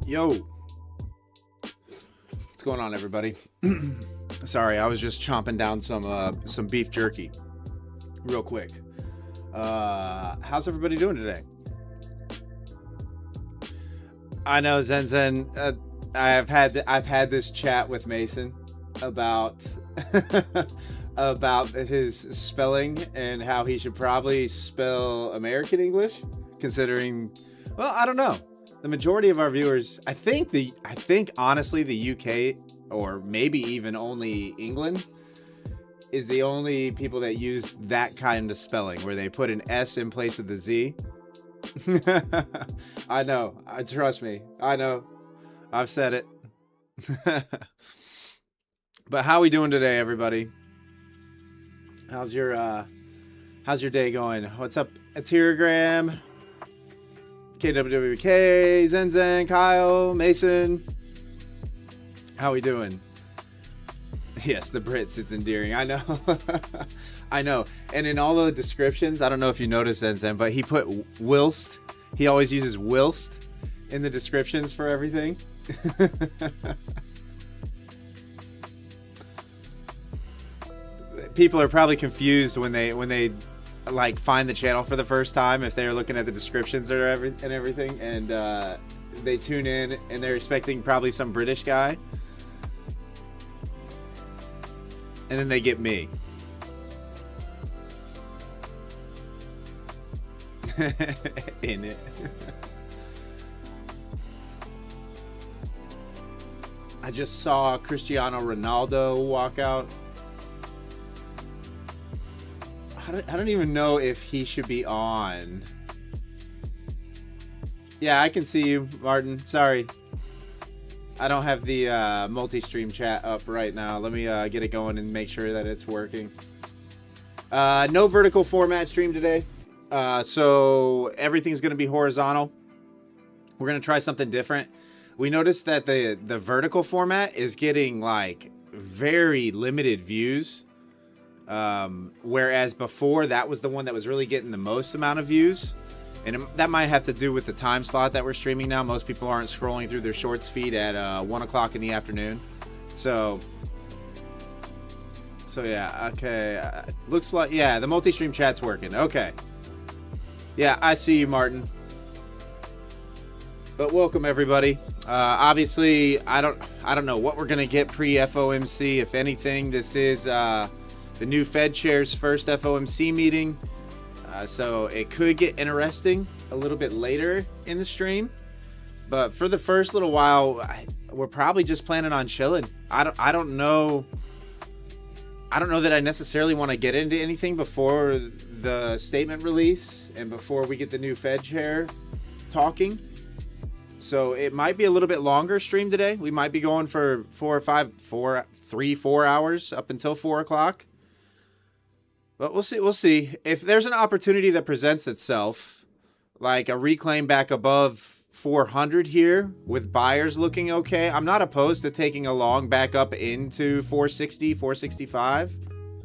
Yo, what's going on, everybody? Sorry, I was just chomping down some beef jerky real quick. How's everybody doing today? I know, Zen. I've had this chat with Mason about about his spelling and how he should probably spell American English, considering, well, I don't know. The majority of our viewers, I think honestly the UK, or maybe even only England, is the only people that use that kind of spelling where they put an S in place of the Z. I know. Trust me. I know. I've said it. But how are we doing today, everybody? How's your day going? What's up, Atiragram? KWWK, Zen, Kyle, Mason. How we doing? Yes, the Brits, it's endearing. I know. I know. And in all the descriptions, I don't know if you noticed, Zen, but he put whilst. He always uses whilst in the descriptions for everything. People are probably confused when they like find the channel for the first time, if they're looking at the descriptions or everything, and they tune in and they're expecting probably some British guy, and then they get me. In it. I just saw Cristiano Ronaldo walk out. I don't even know if he should be on. Yeah, I can see you, Martin. Sorry. I don't have the multi-stream chat up right now. Let me get it going and make sure that it's working. No vertical format stream today. So everything's going to be horizontal. We're going to try something different. We noticed that the vertical format is getting like very limited views. Whereas before, that was the one that was really getting the most amount of views. And that might have to do with the time slot that we're streaming now. Most people aren't scrolling through their shorts feed at 1 o'clock in the afternoon. So yeah, okay. Looks like, yeah, the multi-stream chat's working. Okay. Yeah, I see you, Martin. But welcome, everybody. Obviously, I don't know what we're gonna get pre-FOMC. If anything, this is the new Fed chair's first FOMC meeting. So it could get interesting a little bit later in the stream. But for the first little while, we're probably just planning on chilling. I don't know that I necessarily want to get into anything before the statement release and before we get the new Fed chair talking. So it might be a little bit longer stream today. We might be going for 4 hours up until 4 o'clock. But we'll see. We'll see. If there's an opportunity that presents itself, like a reclaim back above 400 here with buyers looking okay, I'm not opposed to taking a long back up into 460, 465.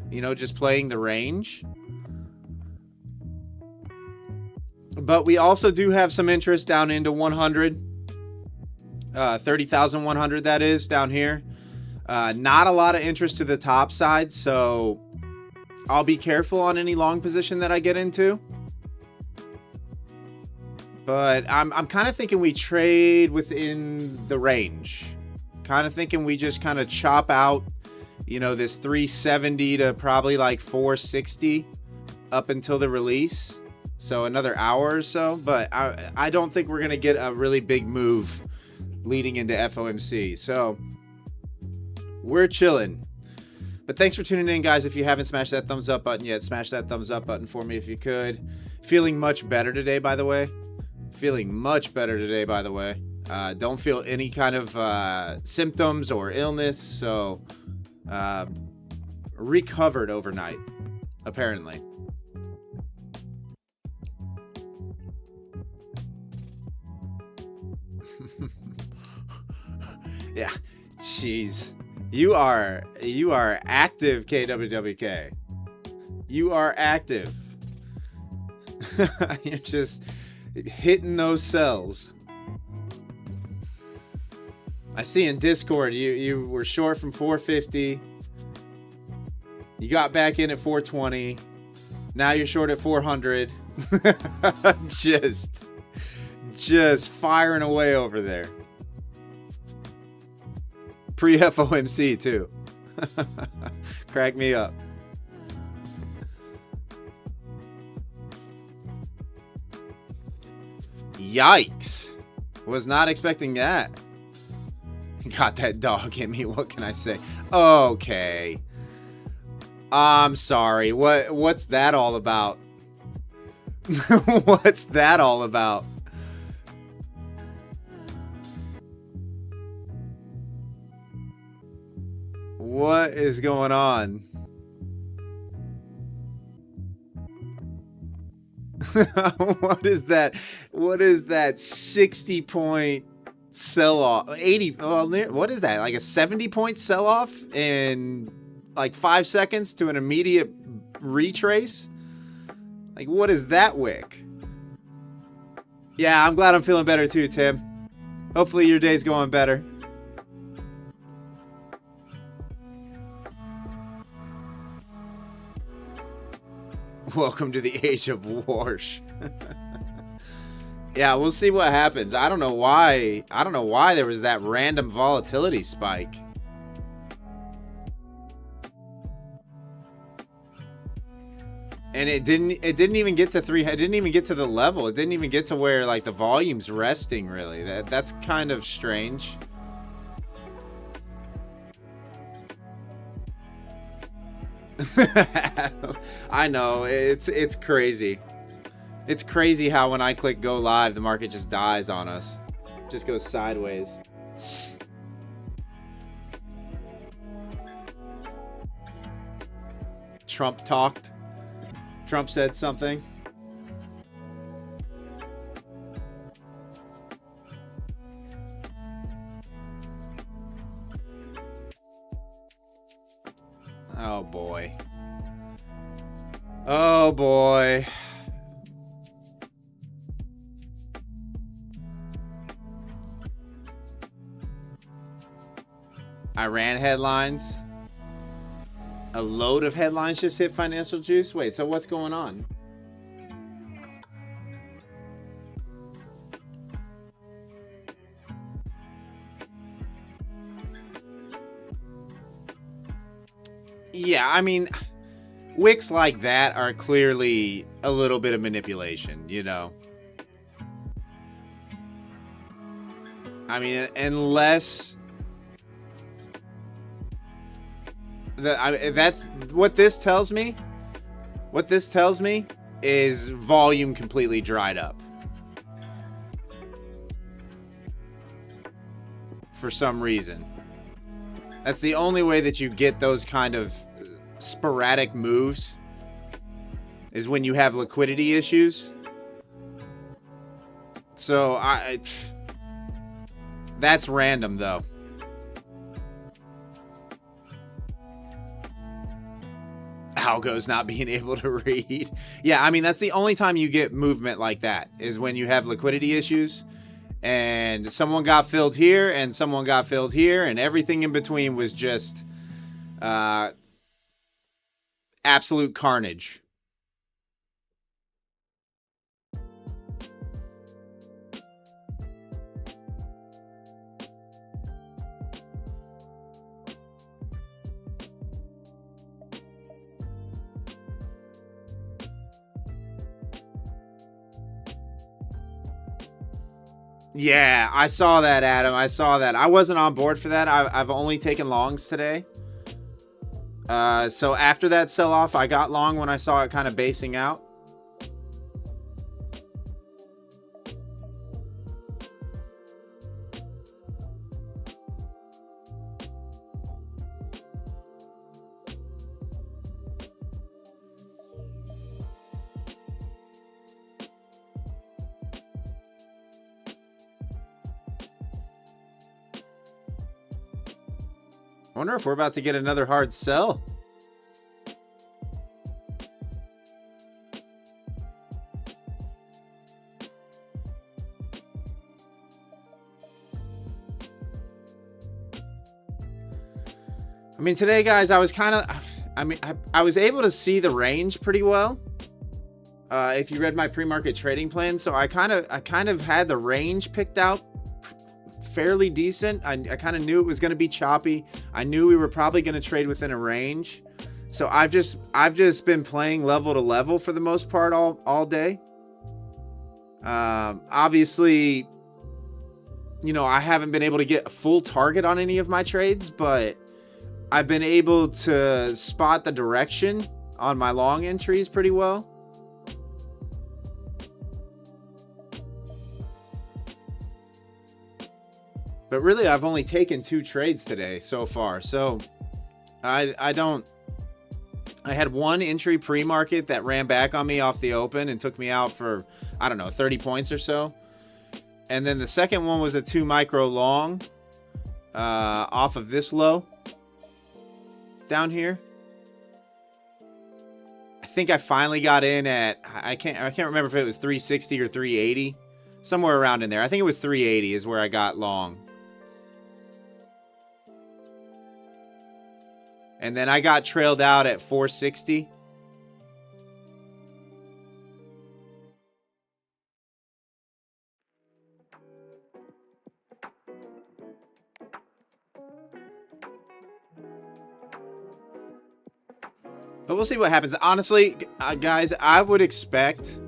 You know, just playing the range. But we also do have some interest down into 100. 30,100, that is, down here. Not a lot of interest to the top side, so I'll be careful on any long position that I get into. But I'm kind of thinking we trade within the range. Kind of thinking we just kind of chop out, you know, this 370 to probably like 460 up until the release. So another hour or so. But I don't think we're going to get a really big move leading into FOMC. So we're chilling. But thanks for tuning in, guys. If you haven't smashed that thumbs up button yet, smash that thumbs up button for me if you could. Feeling much better today, by the way. Feeling much better today, by the way. Don't feel any kind of symptoms or illness. So recovered overnight, apparently. Yeah, jeez. You are active, KWWK. You are active. You're just hitting those cells. I see in Discord you were short from 450. You got back in at 420. Now you're short at 400. just firing away over there. Pre-FOMC too. Crack me up. Yikes. Was not expecting that. Got that dog in me. What can I say? Okay. I'm sorry. What's that all about? What's that all about? What is going on? What is that? What is that 60-point sell-off? 80, what is that? Like a 70-point sell-off in like 5 seconds to an immediate retrace? Like, what is that wick? Yeah, I'm glad I'm feeling better too, Tim. Hopefully your day's going better. Welcome to the age of Warsh. Yeah, we'll see what happens. I don't know why there was that random volatility spike. And it didn't even get to it didn't even get to the level. It didn't even get to where like the volume's resting really. That's kind of strange. I know, it's crazy. It's crazy how when I click go live, the market just dies on us. Just goes sideways. Trump talked. Trump said something. Oh boy. Oh boy. Iran headlines. A load of headlines just hit Financial Juice. Wait, so what's going on? Yeah, I mean, wicks like that are clearly a little bit of manipulation, you know? I mean, unless... that's what this tells me. What this tells me is volume completely dried up. For some reason. That's the only way that you get those kind of sporadic moves is when you have liquidity issues. So that's random though. Algo's not being able to read. Yeah, I mean, that's the only time you get movement like that is when you have liquidity issues and someone got filled here and someone got filled here and everything in between was just absolute carnage. Yeah, I saw that, Adam. I saw that. I wasn't on board for that. I've only taken longs today. So after that sell-off, I got long when I saw it kind of basing out. I wonder if we're about to get another hard sell. I mean, today, guys, I was kind of, I was able to see the range pretty well. If you read my pre-market trading plan, so I kind of had the range picked out fairly decent. I kind of knew it was going to be choppy. I knew we were probably going to trade within a range. So I've just been playing level to level for the most part all day. Obviously, you know, I haven't been able to get a full target on any of my trades, but I've been able to spot the direction on my long entries pretty well. But really, I've only taken 2 trades today so far. So I had one entry pre-market that ran back on me off the open and took me out for, I don't know, 30 points or so. And then the second one was a 2 micro long off of this low down here. I think I finally got in at, I can't remember if it was 360 or 380, somewhere around in there. I think it was 380 is where I got long. And then I got trailed out at 460. But we'll see what happens. Honestly, guys, I would expect,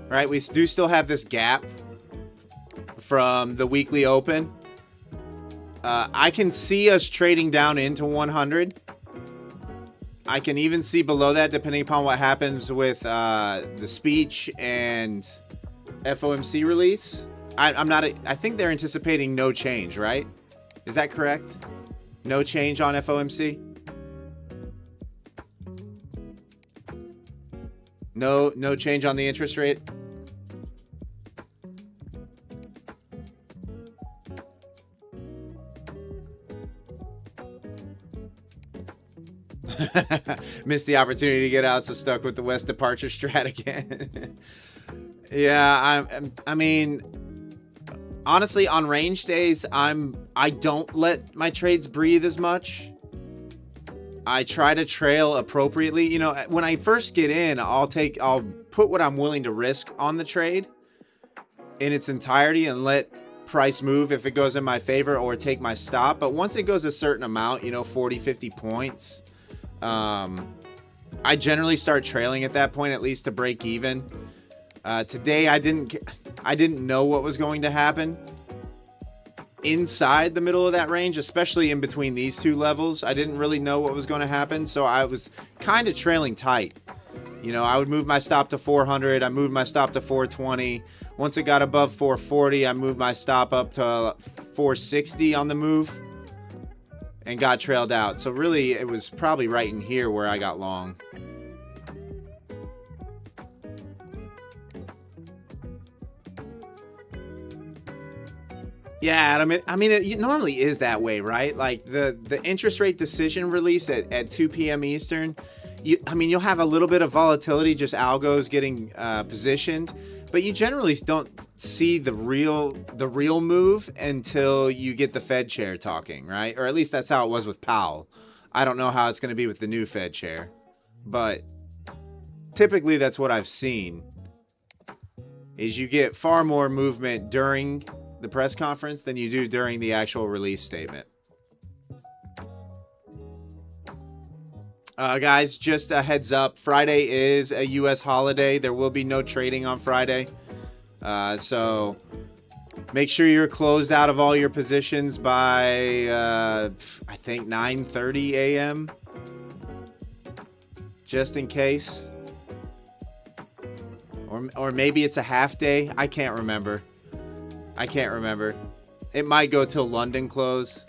right? We do still have this gap from the weekly open. I can see us trading down into 100. I can even see below that, depending upon what happens with the speech and FOMC release. I think they're anticipating no change, right? Is that correct? No change on FOMC? No change on the interest rate? Missed the opportunity to get out, so stuck with the West departure strat again. Yeah, I mean, honestly, on range days, I don't let my trades breathe as much. I try to trail appropriately. You know, when I first get in, I'll put what I'm willing to risk on the trade in its entirety and let price move if it goes in my favor, or take my stop. But once it goes a certain amount, you know, 40, 50 points, I generally start trailing at that point, at least to break even. Today I didn't know what was going to happen inside the middle of that range, especially in between these 2 levels. I didn't really know what was going to happen, so I was kind of trailing tight. You know, I would move my stop to 400. I moved my stop to 420. Once it got above 440, I moved my stop up to 460 on the move and got trailed out. So really, it was probably right in here where I got long. Yeah, I mean, it normally is that way, right? Like the interest rate decision release at 2 p.m. Eastern. You'll have a little bit of volatility, just algos getting positioned, but you generally don't see the real move until you get the Fed chair talking, right? Or at least that's how it was with Powell. I don't know how it's going to be with the new Fed chair, but typically that's what I've seen. Is you get far more movement during the press conference than you do during the actual release statement. Guys, just a heads up, Friday is a U.S. holiday. There will be no trading on Friday. So make sure you're closed out of all your positions by, I think, 9:30 a.m. Just in case. Or maybe it's a half day. I can't remember. It might go till London close.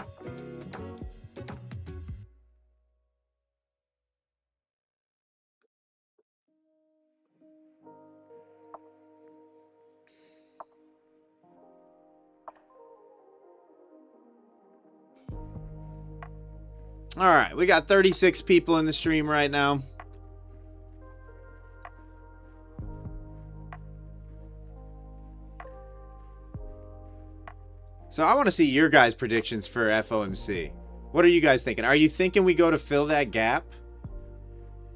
All right, we got 36 people in the stream right now. So I want to see your guys' predictions for FOMC. What are you guys thinking? Are you thinking we go to fill that gap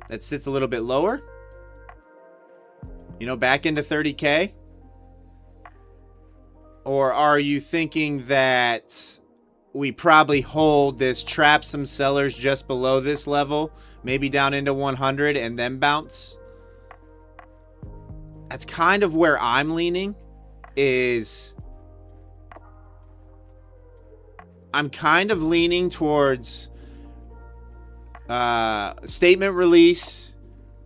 that sits a little bit lower? You know, back into 30K? Or are you thinking that we probably hold this, trap some sellers just below this level, maybe down into 100 and then bounce? That's kind of where I'm leaning. I'm kind of leaning towards statement release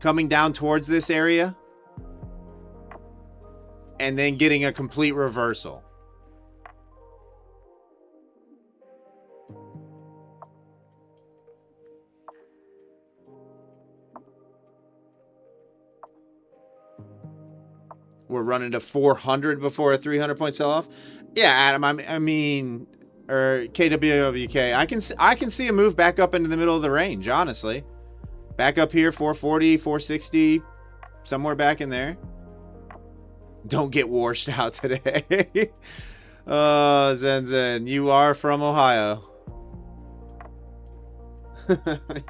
coming down towards this area and then getting a complete reversal. We're running to 400 before a 300-point sell-off. Yeah, Adam. I mean, or KWWK. I can see a move back up into the middle of the range. Honestly, back up here, 440, 460, somewhere back in there. Don't get washed out today. Oh, Zen, you are from Ohio.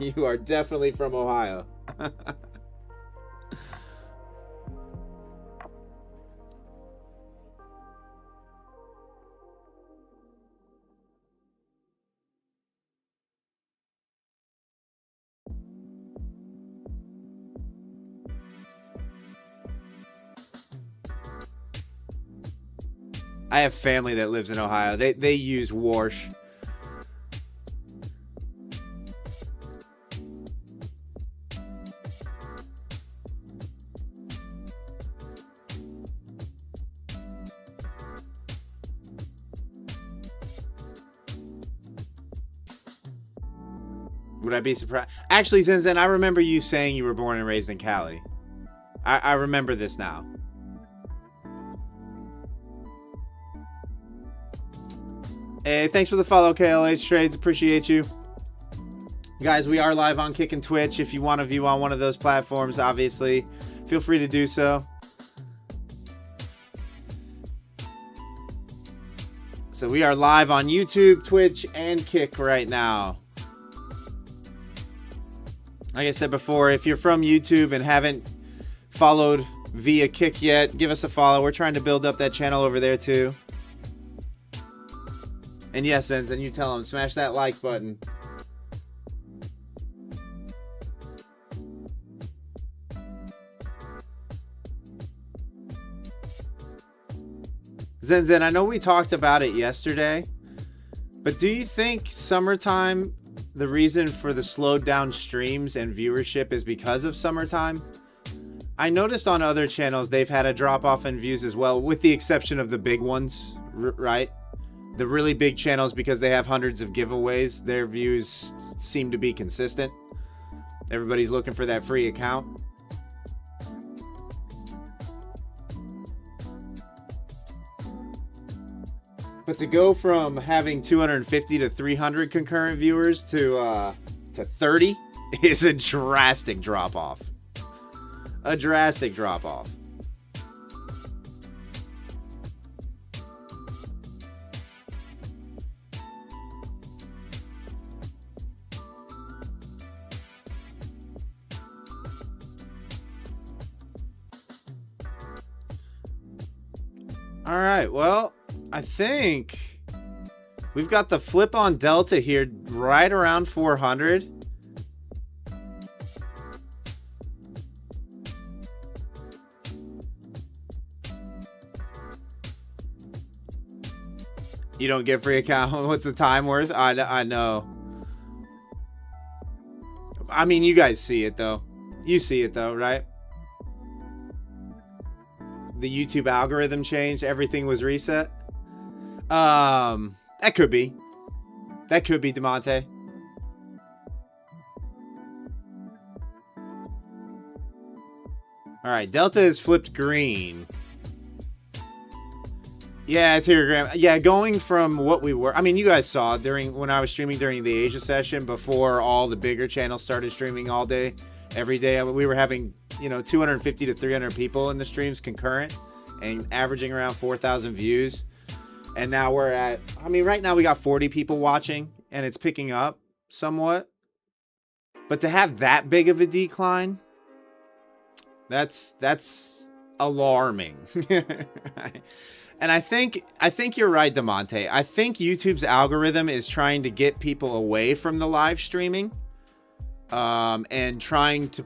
You are definitely from Ohio. I have family that lives in Ohio. They use Warsh. Would I be surprised? Actually, Zen, I remember you saying you were born and raised in Cali. I remember this now. Hey, thanks for the follow, KLH Trades. Appreciate you. Guys, we are live on Kick and Twitch. If you want to view on one of those platforms, obviously, feel free to do so. So we are live on YouTube, Twitch, and Kick right now. Like I said before, if you're from YouTube and haven't followed via Kick yet, give us a follow. We're trying to build up that channel over there too. And yes, Zen, you tell them, smash that like button. Zen, I know we talked about it yesterday, but do you think summertime, the reason for the slowed down streams and viewership is because of summertime? I noticed on other channels they've had a drop off in views as well, with the exception of the big ones, right? The really big channels, because they have hundreds of giveaways, their views seem to be consistent. Everybody's looking for that free account. But to go from having 250 to 300 concurrent viewers to 30 is a drastic drop off. A drastic drop off. All right, well, I think we've got the flip on Delta here right around 400. You don't get free account. What's the time worth? I know. I mean, you guys see it though. You see it though, right? The YouTube algorithm changed. Everything was reset. That could be. That could be, DeMonte. All right, Delta is flipped green. Yeah, it's here, yeah, going from what we were. I mean, you guys saw when I was streaming during the Asia session before all the bigger channels started streaming all day, every day. We were having, 250 to 300 people in the streams concurrent and averaging around 4,000 views. And now we're at, right now we got 40 people watching. and it's picking up somewhat. But to have that big of a decline, that's alarming. And I think you're right, DeMonte. I think YouTube's algorithm is trying to get people away from the live streaming, and trying to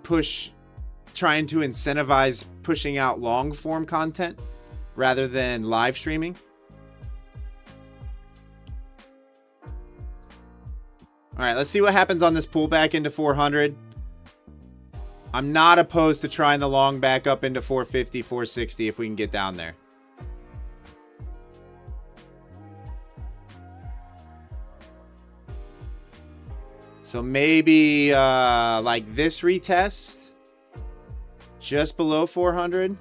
incentivize pushing out long form content rather than live streaming. All right, let's see what happens on this pullback into 400. I'm not opposed to trying the long back up into 450, 460 if we can get down there. So maybe like this retest just below 400.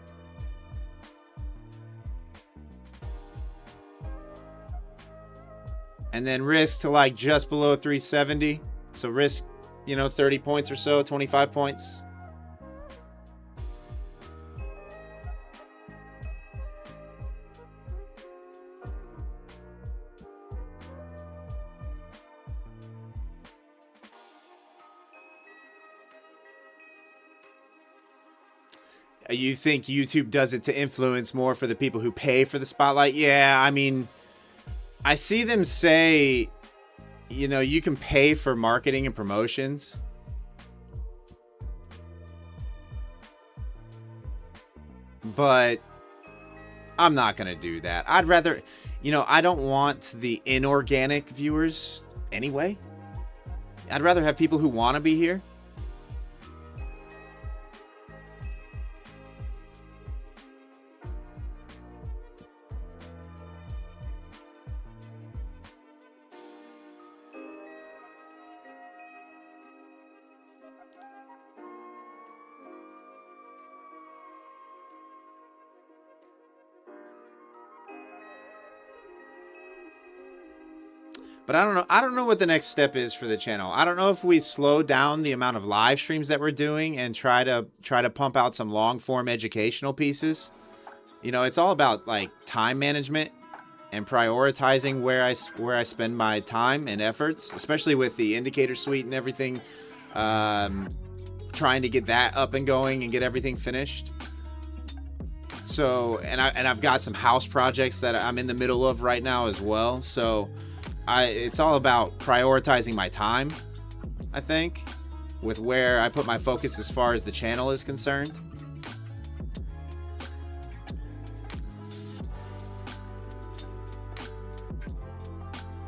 And then risk to like just below 370. So risk, 30 points or so, 25 points. You think YouTube does it to influence more for the people who pay for the spotlight? Yeah, I mean, I see them say, you can pay for marketing and promotions. But I'm not going to do that. I'd rather, I don't want the inorganic viewers anyway. I'd rather have people who want to be here. But I don't know what the next step is for the channel. I don't know if we slow down the amount of live streams that we're doing and try to pump out some long form educational pieces. It's all about like time management and prioritizing where I spend my time and efforts, especially with the indicator suite and everything. Trying to get that up and going and get everything finished. So, and I've got some house projects that I'm in the middle of right now as well. So it's all about prioritizing my time, I think, with where I put my focus as far as the channel is concerned.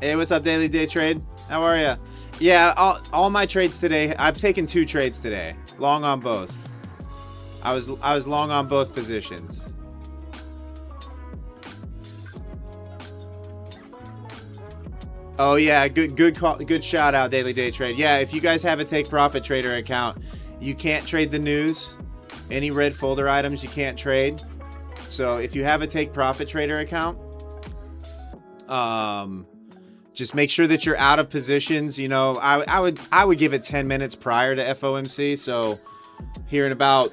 Hey, what's up, Daily Day Trade? How are you? Yeah, all my trades today, I've taken 2 trades today. Long on both. I was long on both positions. Oh yeah, good shout out, Daily Day Trade. Yeah, if you guys have a Take Profit Trader account, you can't trade the news. Any red folder items you can't trade. So if you have a Take Profit Trader account, just make sure that you're out of positions. I would give it 10 minutes prior to FOMC. So here in about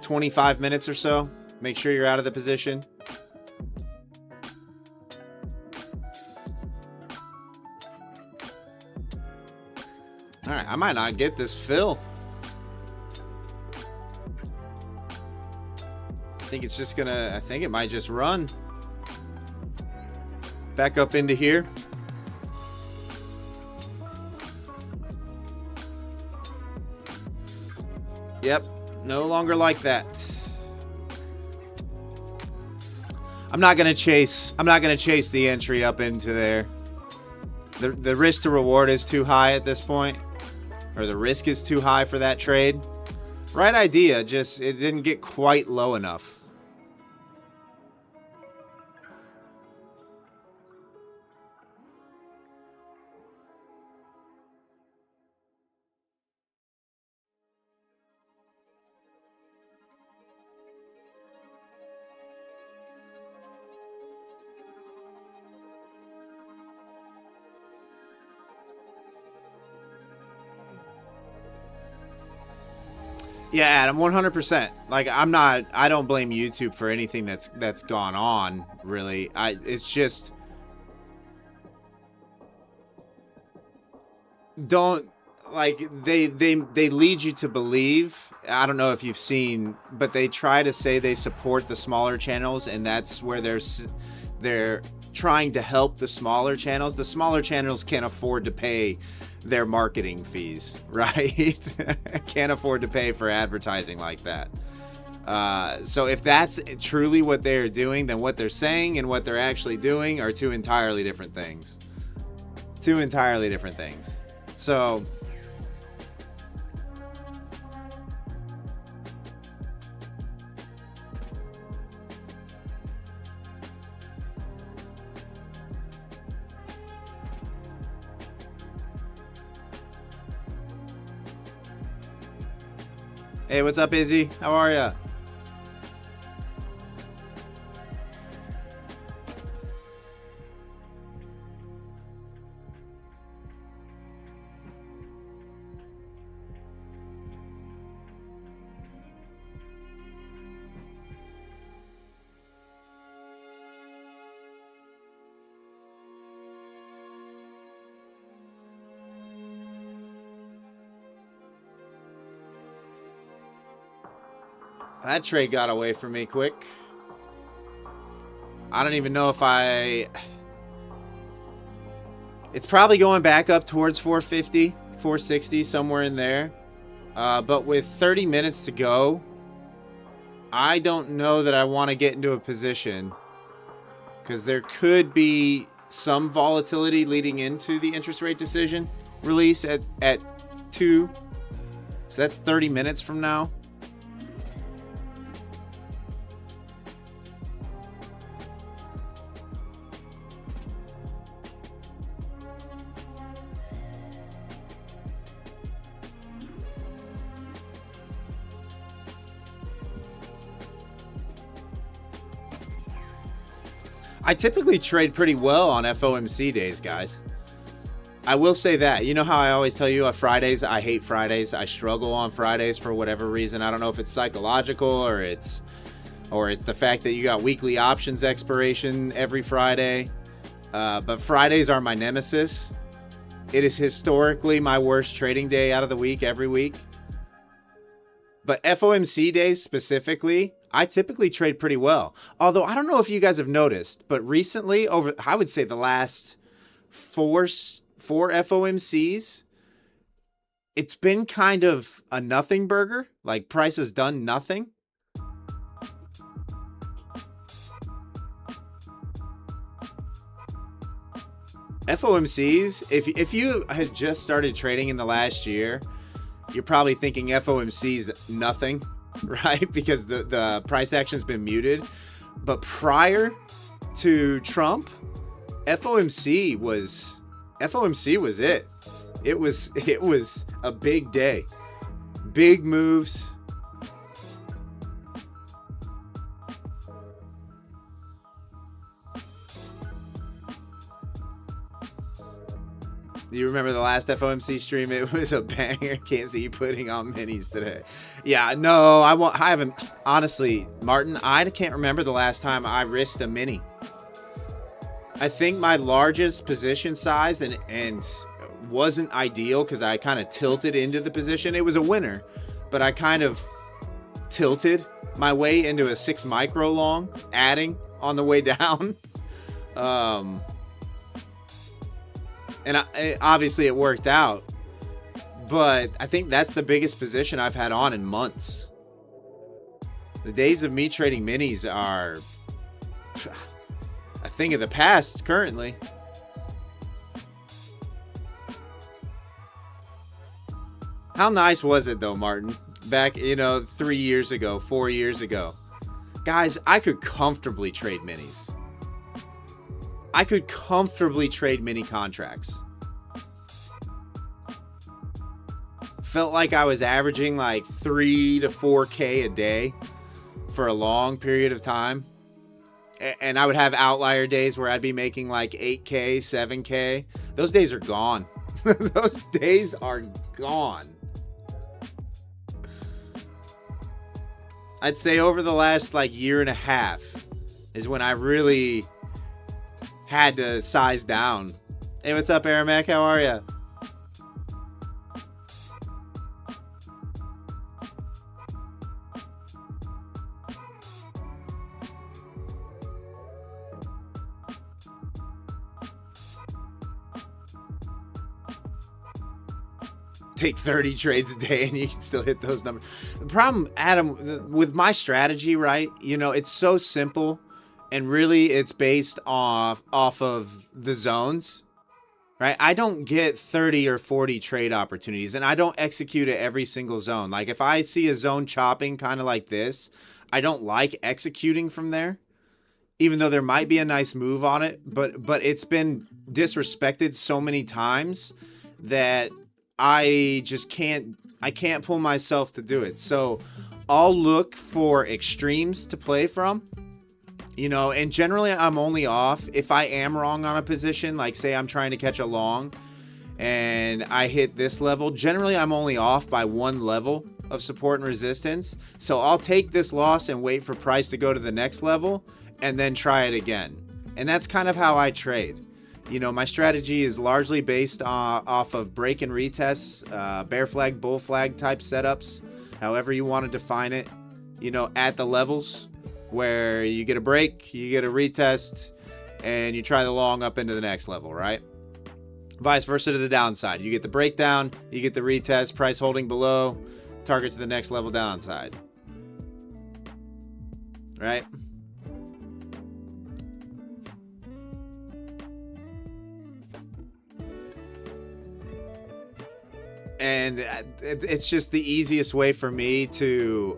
25 minutes or so, make sure you're out of the position. All right, I might not get this fill. I think it might just run back up into here. Yep, no longer like that. I'm not gonna chase the entry up into there. The risk to reward is too high at this point. Or the risk is too high for that trade. Right idea, just it didn't get quite low enough. Yeah, Adam, 100%. Like, I don't blame YouTube for anything that's gone on, really. It's just don't, like, they lead you to believe, I don't know if you've seen, but they try to say they support the smaller channels, and that's where they're trying to help the smaller channels. The smaller channels can't afford to pay their marketing fees, right? Can't afford to pay for advertising like that. So if that's truly what they're doing, then what they're saying and what they're actually doing are two entirely different things. Two entirely different things. So hey, what's up, Izzy? How are ya? That trade got away from me quick. I don't even know if it's probably going back up towards 450, 460, somewhere in there. But with 30 minutes to go, I don't know that I want to get into a position, because there could be some volatility leading into the interest rate decision release at 2. So that's 30 minutes from now. I typically trade pretty well on FOMC days, guys. I will say that. You know how I always tell you on Fridays, I hate Fridays. I struggle on Fridays for whatever reason. I don't know if it's psychological or it's the fact that you got weekly options expiration every Friday. But Fridays are my nemesis. It is historically my worst trading day out of the week every week. But FOMC days specifically, I typically trade pretty well. Although I don't know if you guys have noticed, but recently, over, I would say the last four FOMCs, it's been kind of a nothing burger. Like, price has done nothing. FOMCs, if you had just started trading in the last year, you're probably thinking FOMC's nothing, right? Because the price action's been muted. But prior to Trump, FOMC was it. It was a big day. Big moves. Do you remember the last FOMC stream? It was a banger. Can't see you putting on minis today. Yeah, no, I haven't. Honestly, Martin, I can't remember the last time I risked a mini. I think my largest position size and wasn't ideal because I kind of tilted into the position. It was a winner, but I kind of tilted my way into a 6 micro long, adding on the way down. And obviously it worked out, but I think that's the biggest position I've had on in months. The days of me trading minis are a thing of the past currently. How nice was it though, Martin? Back, 3 years ago, 4 years ago. Guys, I could comfortably trade minis. I could comfortably trade mini contracts. Felt like I was averaging like 3 to 4K a day for a long period of time. And I would have outlier days where I'd be making like 8K, 7K. Those days are gone. Those days are gone. I'd say over the last like year and a half is when I really had to size down. Hey, what's up, Aramek? How are you? take 30 trades a day and you can still hit those numbers. The problem, Adam, with my strategy, right? You know, it's so simple, and really it's based off of the zones, right? I don't get 30 or 40 trade opportunities, and I don't execute at every single zone. Like if I see a zone chopping kind of like this, I don't like executing from there, even though there might be a nice move on it, but it's been disrespected so many times that I just can't pull myself to do it. So I'll look for extremes to play from, you know, and generally I'm only off if I am wrong on a position. Like say I'm trying to catch a long and I hit this level, generally I'm only off by one level of support and resistance. So I'll take this loss and wait for price to go to the next level and then try it again. And that's kind of how I trade. You know, my strategy is largely based off of break and retests, bear flag, bull flag type setups, however you want to define it, you know, at the levels where you get a break, you get a retest, and you try the long up into the next level, right? Vice versa to the downside. You get the breakdown, you get the retest, price holding below, target to the next level downside, right? And it's just the easiest way for me to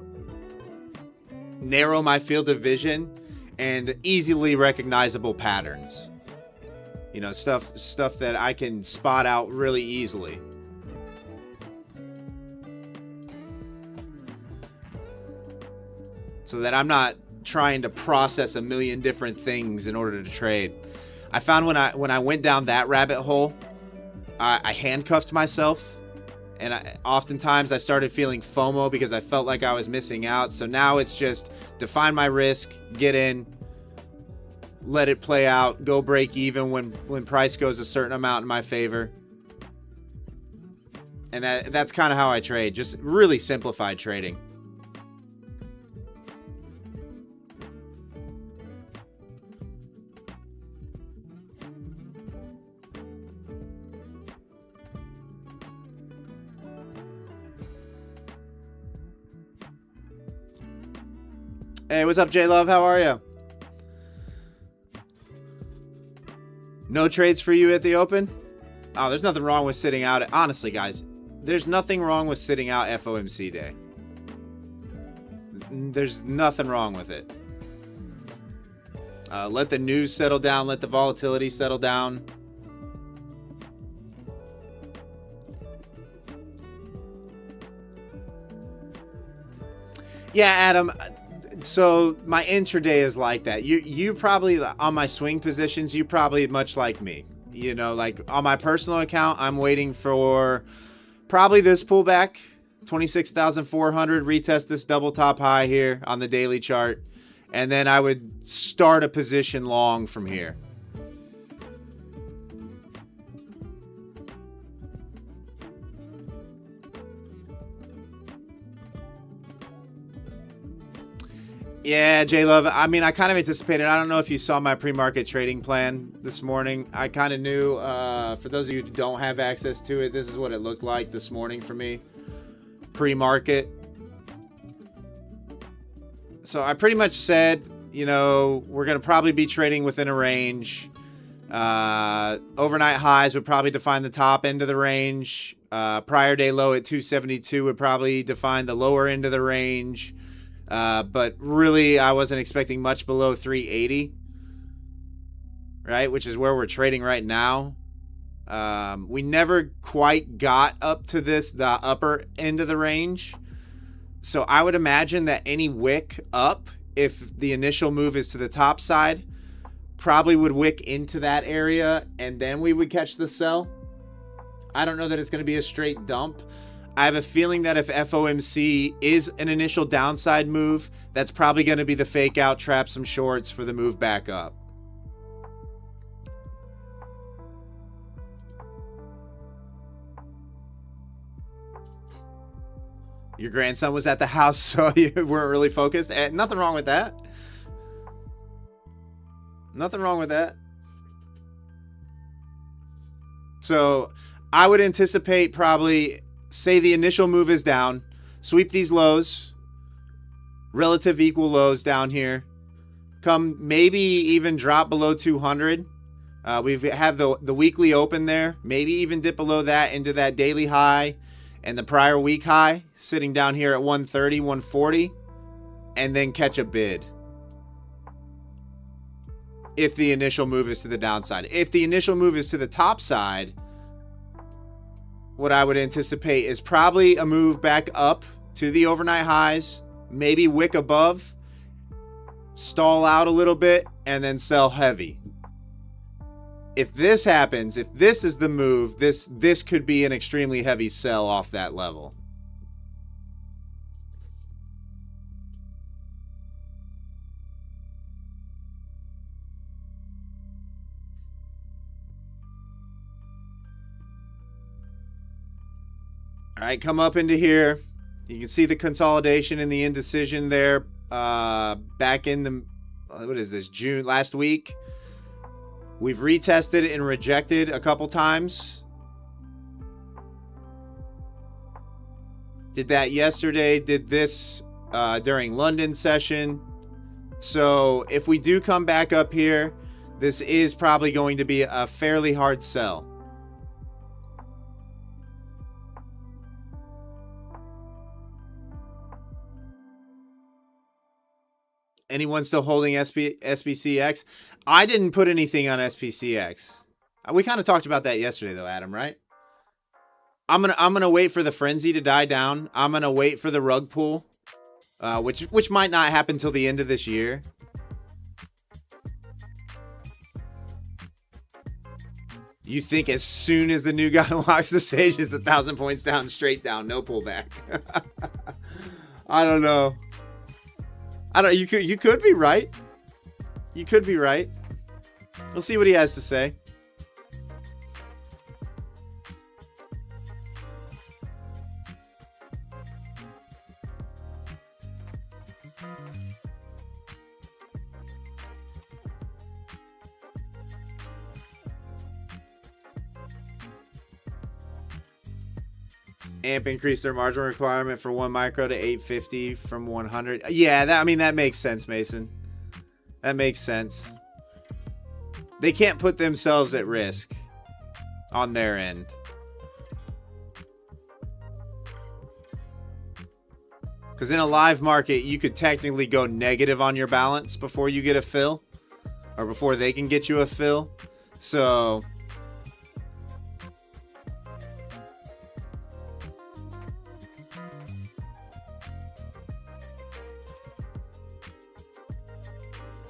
narrow my field of vision and easily recognizable patterns. You know, stuff that I can spot out really easily. So that I'm not trying to process a million different things in order to trade. I found when I went down that rabbit hole, I handcuffed myself. And oftentimes I started feeling FOMO because I felt like I was missing out. So now it's just define my risk, get in, let it play out, go break even when price goes a certain amount in my favor. And that's kind of how I trade. Just really simplified trading. Hey, what's up, J-Love? How are you? No trades for you at the open? Oh, there's nothing wrong with sitting out. Honestly, guys, there's nothing wrong with sitting out FOMC day. There's nothing wrong with it. Let the news settle down. Let the volatility settle down. Yeah, Adam. So my intraday is like that. You probably, on my swing positions, you probably much like me. You know, like on my personal account, I'm waiting for probably this pullback, 26,400, retest this double top high here on the daily chart. And then I would start a position long from here. Yeah, J-Love. I mean, I kind of anticipated. I don't know if you saw my pre-market trading plan this morning. I kind of knew, for those of you who don't have access to it, this is what it looked like this morning for me. Pre-market. So I pretty much said, you know, we're going to probably be trading within a range. Overnight highs would probably define the top end of the range. Prior day low at 272 would probably define the lower end of the range. But really, I wasn't expecting much below 380, right? Which is where we're trading right now. We never quite got up to the upper end of the range. So I would imagine that any wick up, if the initial move is to the top side, probably would wick into that area, and then we would catch the sell. I don't know that it's going to be a straight dump. I have a feeling that if FOMC is an initial downside move, that's probably going to be the fake out, trap some shorts for the move back up. Your grandson was at the house, so you weren't really focused. Nothing wrong with that. Nothing wrong with that. So I would anticipate probably say the initial move is down, sweep these lows, relative equal lows down here, come maybe even drop below 200. We have the weekly open there, maybe even dip below that into that daily high and the prior week high, sitting down here at 130, 140, and then catch a bid if the initial move is to the downside. If the initial move is to the top side, what I would anticipate is probably a move back up to the overnight highs, maybe wick above, stall out a little bit, and then sell heavy. If this happens, if this is the move, this could be an extremely heavy sell off that level. All right, come up into here. You can see the consolidation and the indecision there back in the, what is this, June, last week. We've retested and rejected a couple times. Did that yesterday, did this during London session. So if we do come back up here, this is probably going to be a fairly hard sell. Anyone still holding SPCX? I didn't put anything on SPCX. We kind of talked about that yesterday though, Adam, right? I'm gonna wait for the frenzy to die down. I'm gonna wait for the rug pull, which might not happen till the end of this year. You think as soon as the new guy unlocks the stage, it's 1,000 points down, straight down, no pullback. I don't know. You could be right. You could be right. We'll see what he has to say. AMP increased their margin requirement for 1 micro to 850 from 100. Yeah, that makes sense, Mason. That makes sense. They can't put themselves at risk on their end. Because in a live market, you could technically go negative on your balance before you get a fill, or before they can get you a fill. So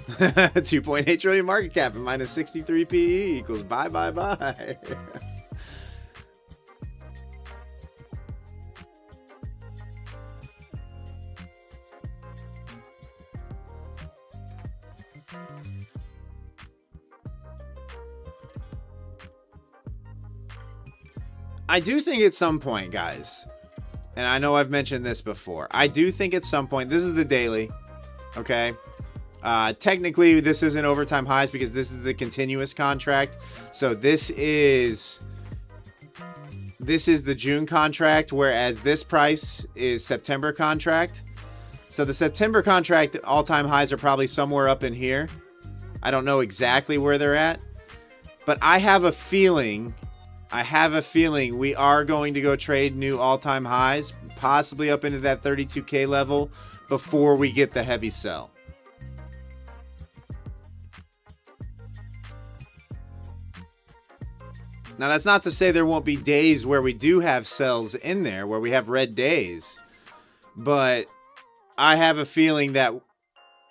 $2.8 trillion market cap and minus 63 PE equals bye. I do think at some point, guys, and I know I've mentioned this before, I do think at some point, this is the daily, okay? Technically, this isn't overtime highs because this is the continuous contract. So this is the June contract, whereas this price is September contract. So the September contract all-time highs are probably somewhere up in here. I don't know exactly where they're at, but I have a feeling we are going to go trade new all-time highs, possibly up into that 32K level before we get the heavy sell. Now, that's not to say there won't be days where we do have sells in there, where we have red days. But I have a feeling that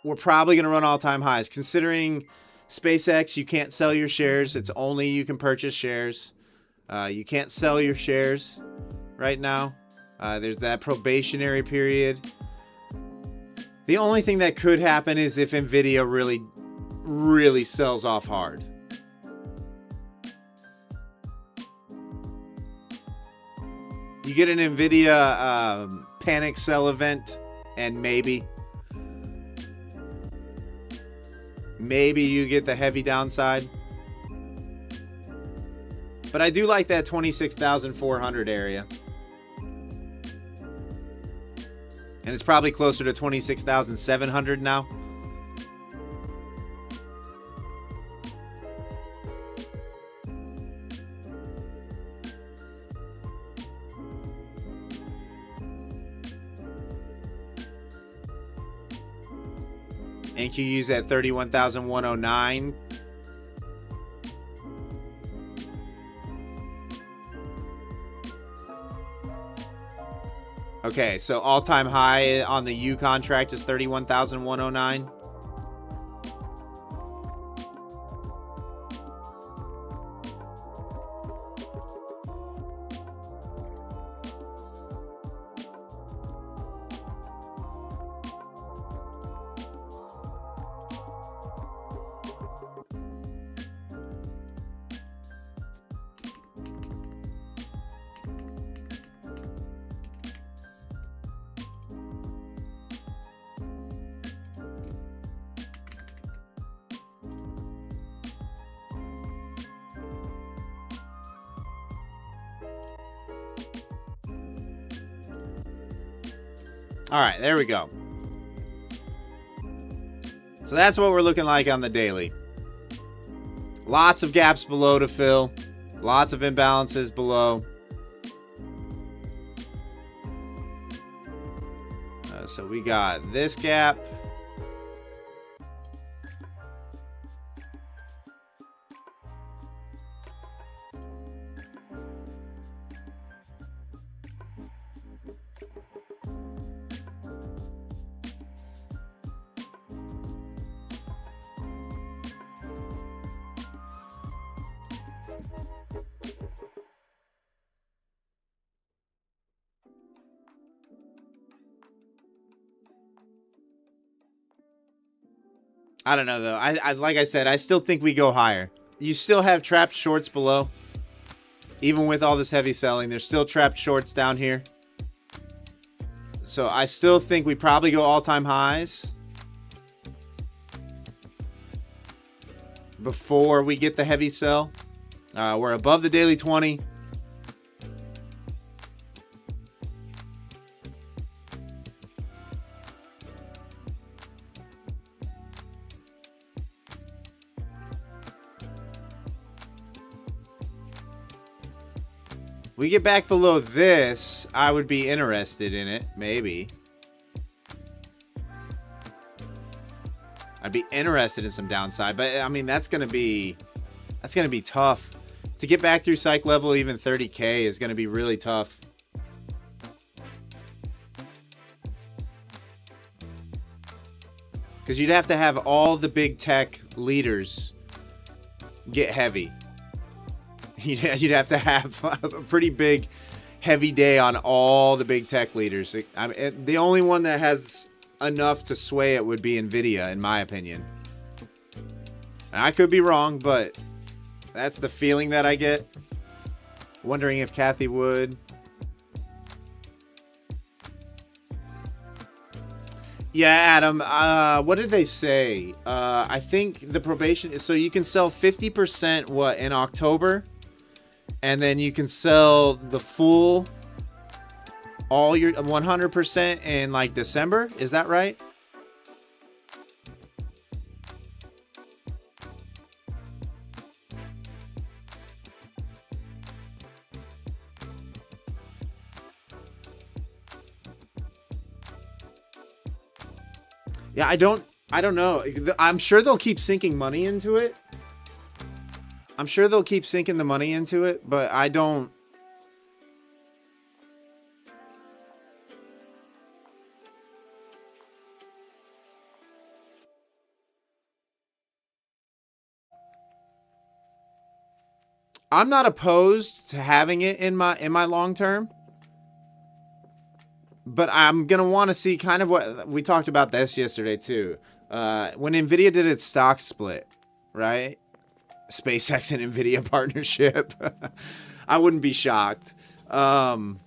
we're probably going to run all-time highs. Considering SpaceX, you can't sell your shares. It's only you can purchase shares. You can't sell your shares right now. There's that probationary period. The only thing that could happen is if NVIDIA really sells off hard. You get an NVIDIA panic sell event, and maybe you get the heavy downside. But I do like that 26,400 area. And it's probably closer to 26,700 now. NQU's at 31,109. Okay, so all-time high on the U contract is 31,109. All right, there we go. So that's what we're looking like on the daily. Lots of gaps below to fill. Lots of imbalances below. So we got this gap. I don't know, though. I like I said, I still think we go higher. You still have trapped shorts below. Even with all this heavy selling, there's still trapped shorts down here. So I still think we probably go all-time highs before we get the heavy sell. We're above the daily 20. We get back below this, I would be interested in it, maybe. I'd be interested in some downside, but I mean that's gonna be tough. To get back through psych level, even 30K is gonna be really tough. Because you'd have to have all the big tech leaders get heavy. You'd have to have a pretty big, heavy day on all the big tech leaders. I mean, the only one that has enough to sway it would be Nvidia, in my opinion. And I could be wrong, but that's the feeling that I get. Wondering if Kathy would. Yeah, Adam, what did they say? I think the probation is so you can sell 50% what in October, and then you can sell the full all your 100% in like December. Is that right? Yeah, I don't know. I'm sure they'll keep sinking money into it. I'm sure they'll keep sinking the money into it, but I don't. I'm not opposed to having it in my long term. But I'm going to want to see kind of what we talked about this yesterday too. When Nvidia did its stock split, right? SpaceX and Nvidia partnership. I wouldn't be shocked. Like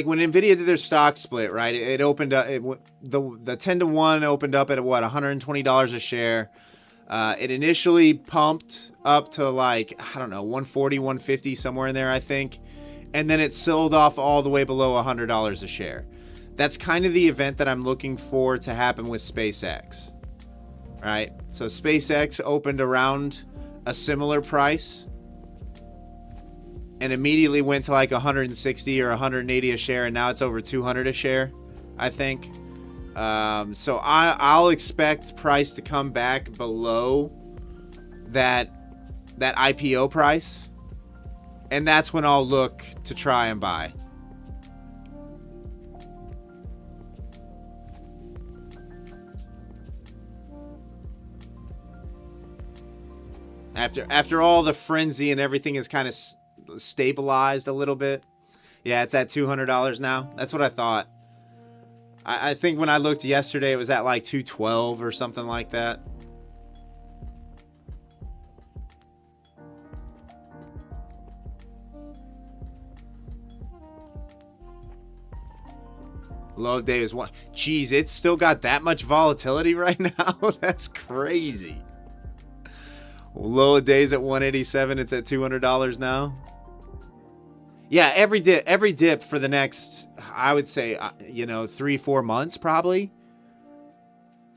when Nvidia did their stock split, right? It opened up the 10-to-1 opened up at what, $120 a share. It initially pumped up to like, I don't know, 140, 150, somewhere in there, I think. and then it sold off all the way below $100 a share. That's kind of the event that I'm looking for to happen with SpaceX, right? So SpaceX opened around a similar price and immediately went to like 160 or 180 a share, and now it's over 200 a share, I think. So I'll expect price to come back below that IPO price, and that's when I'll look to try and buy. After all the frenzy and everything is kind of stabilized a little bit. Yeah, it's at $200 now. That's what I thought. I think when I looked yesterday, it was at like 212 or something like that. Low day is one. Jeez, it's still got that much volatility right now. That's crazy. Low days at 187. It's at $200 now. Yeah, every dip for the next, I would say, 3-4 months probably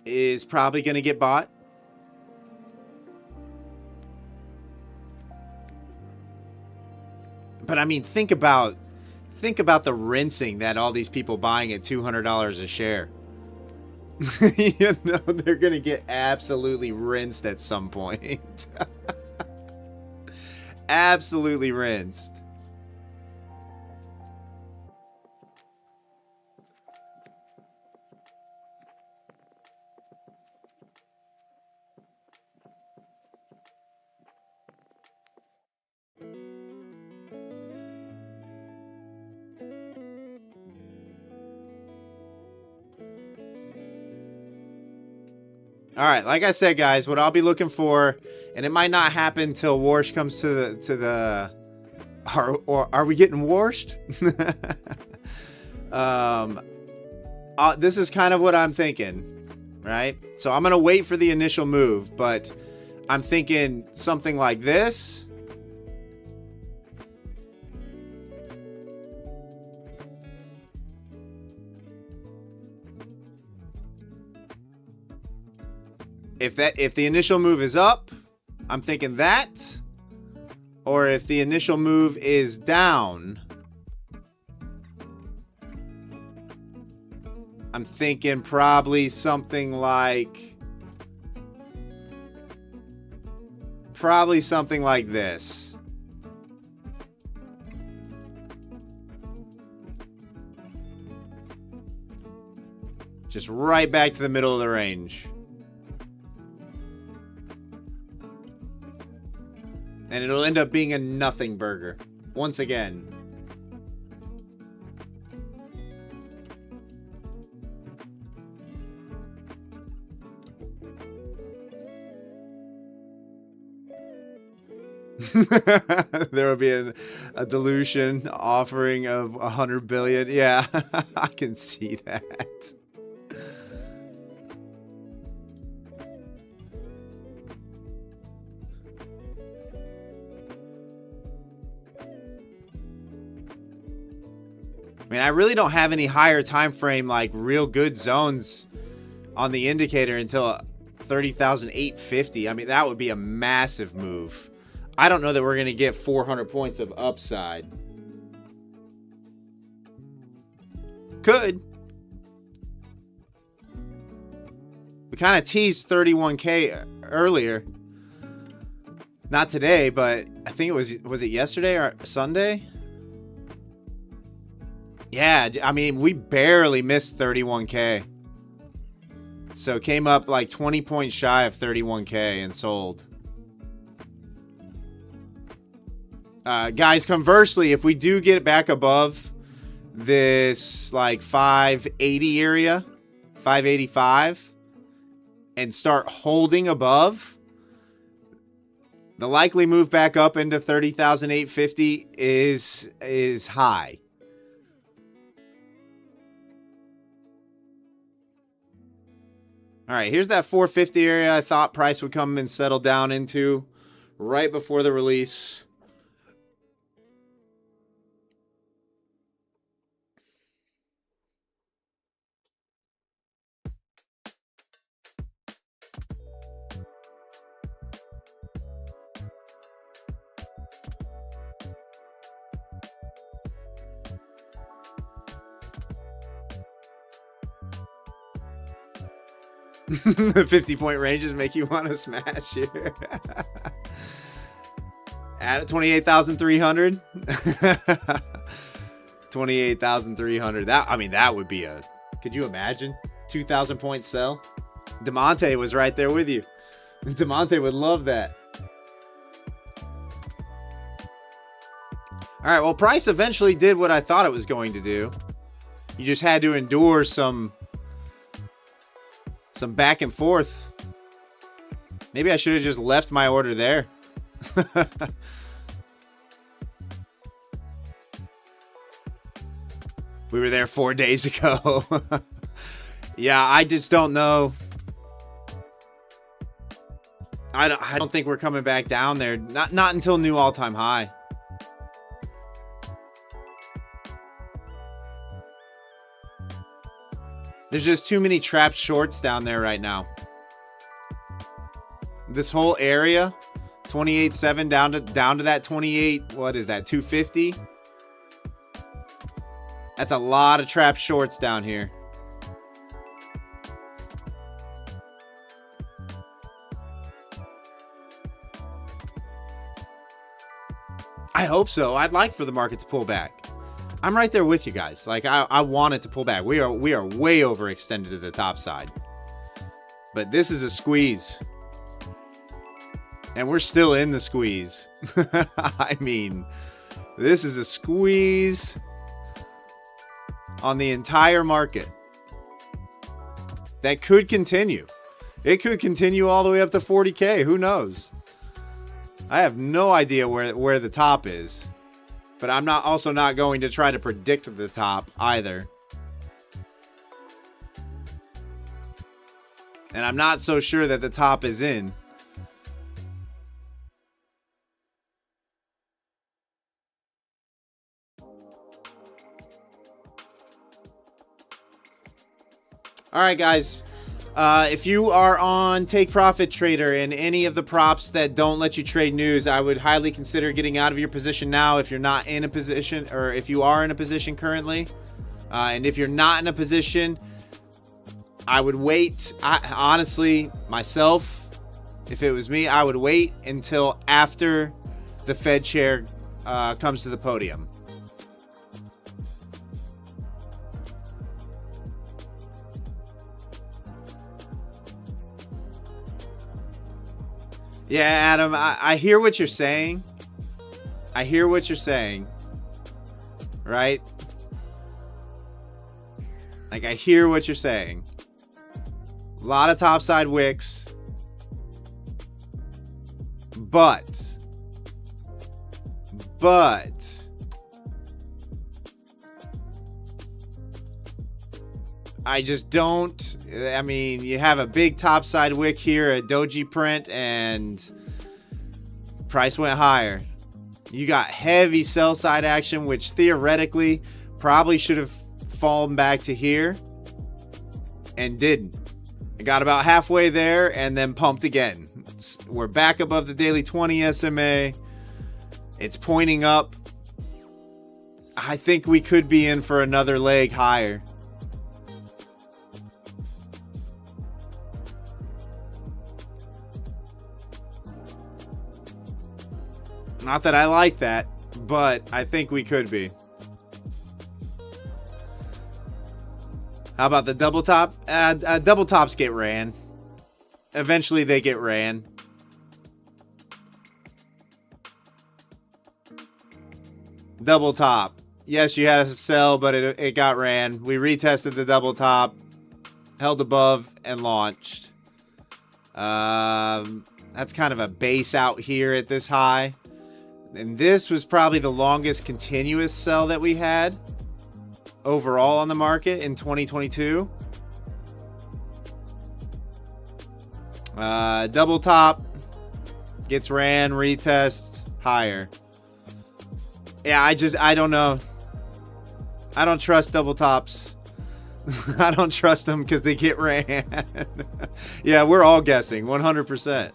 is probably going to get bought. But I mean, think about the rinsing that all these people buying at $200 a share. They're going to get absolutely rinsed at some point. Absolutely rinsed. All right, like I said, guys, what I'll be looking for, and it might not happen till Warsh comes to the are we getting Warshed? This is kind of what I'm thinking, right? So I'm gonna wait for the initial move, but I'm thinking something like this. If the initial move is up, I'm thinking that. Or if the initial move is down, I'm thinking probably something like this. Just right back to the middle of the range. And it'll end up being a nothing burger. Once again. There will be a dilution offering of 100 billion. Yeah, I can see that. I mean, I really don't have any higher time frame, like real good zones on the indicator until 30,850. I mean, that would be a massive move. I don't know that we're going to get 400 points of upside. Could. We kind of teased 31K earlier. Not today, but I think it was it yesterday or Sunday? Yeah, I mean, we barely missed 31K. So came up like 20 points shy of 31K and sold. Guys, conversely, if we do get back above this like 580 area, 585, and start holding above, the likely move back up into 30,850 is high. All right, here's that 450 area I thought price would come and settle down into right before the release. The 50-point ranges make you want to smash here. At 28,300. 28,300. That would be a, could you imagine? 2,000 point sell. DeMonte was right there with you. DeMonte would love that. All right, well, price eventually did what I thought it was going to do. You just had to endure some back and forth. Maybe I should have just left my order there. We were there 4 days ago. Yeah, I just don't know. I don't think we're coming back down there. Not until new all-time high. There's just too many trapped shorts down there right now. This whole area, 28.7 down to that 28. What is that? 250. That's a lot of trapped shorts down here. I hope so. I'd like for the market to pull back. I'm right there with you guys. Like I want it to pull back. We are way overextended to the top side. But this is a squeeze. And we're still in the squeeze. I mean, this is a squeeze on the entire market. That could continue. It could continue all the way up to 40K. Who knows? I have no idea where the top is. But I'm also not going to try to predict the top either. And I'm not so sure that the top is in. All right, guys. If you are on Take Profit Trader and any of the props that don't let you trade news, I would highly consider getting out of your position now if you're not in a position, or if you are in a position currently. And if you're not in a position, I would wait. Honestly, myself, if it was me, I would wait until after the Fed chair comes to the podium. Yeah, Adam, I hear what you're saying. I hear what you're saying. Right? Like, I hear what you're saying. A lot of topside wicks. But I just don't. I mean, you have a big topside wick here, a doji print, and price went higher. You got heavy sell side action, which theoretically probably should have fallen back to here and didn't. It got about halfway there and then pumped again. We're back above the daily 20 SMA. It's pointing up. I think we could be in for another leg higher. Not that I like that, but I think we could be. How about the double top? Double tops get ran. Eventually they get ran. Double top. Yes, you had a sell, but it got ran. We retested the double top, held above, and launched. That's kind of a base out here at this high. And this was probably the longest continuous sell that we had overall on the market in 2022. Double top gets ran, retest higher. Yeah, I don't know. I don't trust double tops. I don't trust them because they get ran. Yeah, we're all guessing 100%.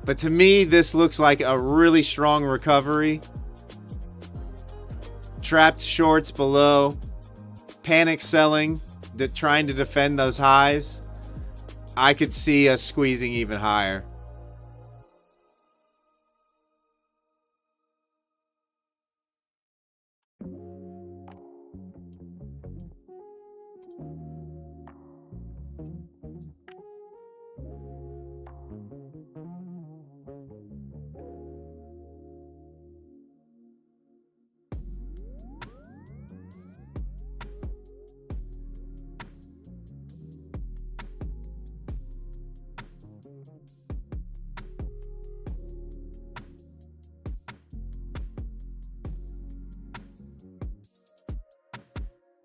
But to me, this looks like a really strong recovery. Trapped shorts below. Panic selling trying to defend those highs, I could see us squeezing even higher.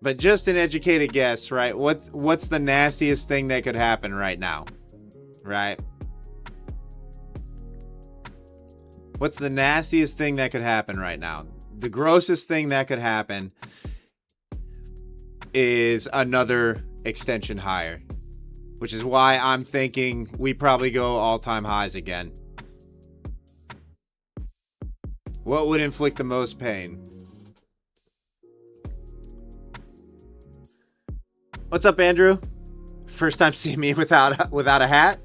But just an educated guess, right? What's the nastiest thing that could happen right now? Right? What's the nastiest thing that could happen right now? The grossest thing that could happen is another extension higher, which is why I'm thinking we probably go all-time highs again. What would inflict the most pain? What's up, Andrew? First time seeing me without a hat?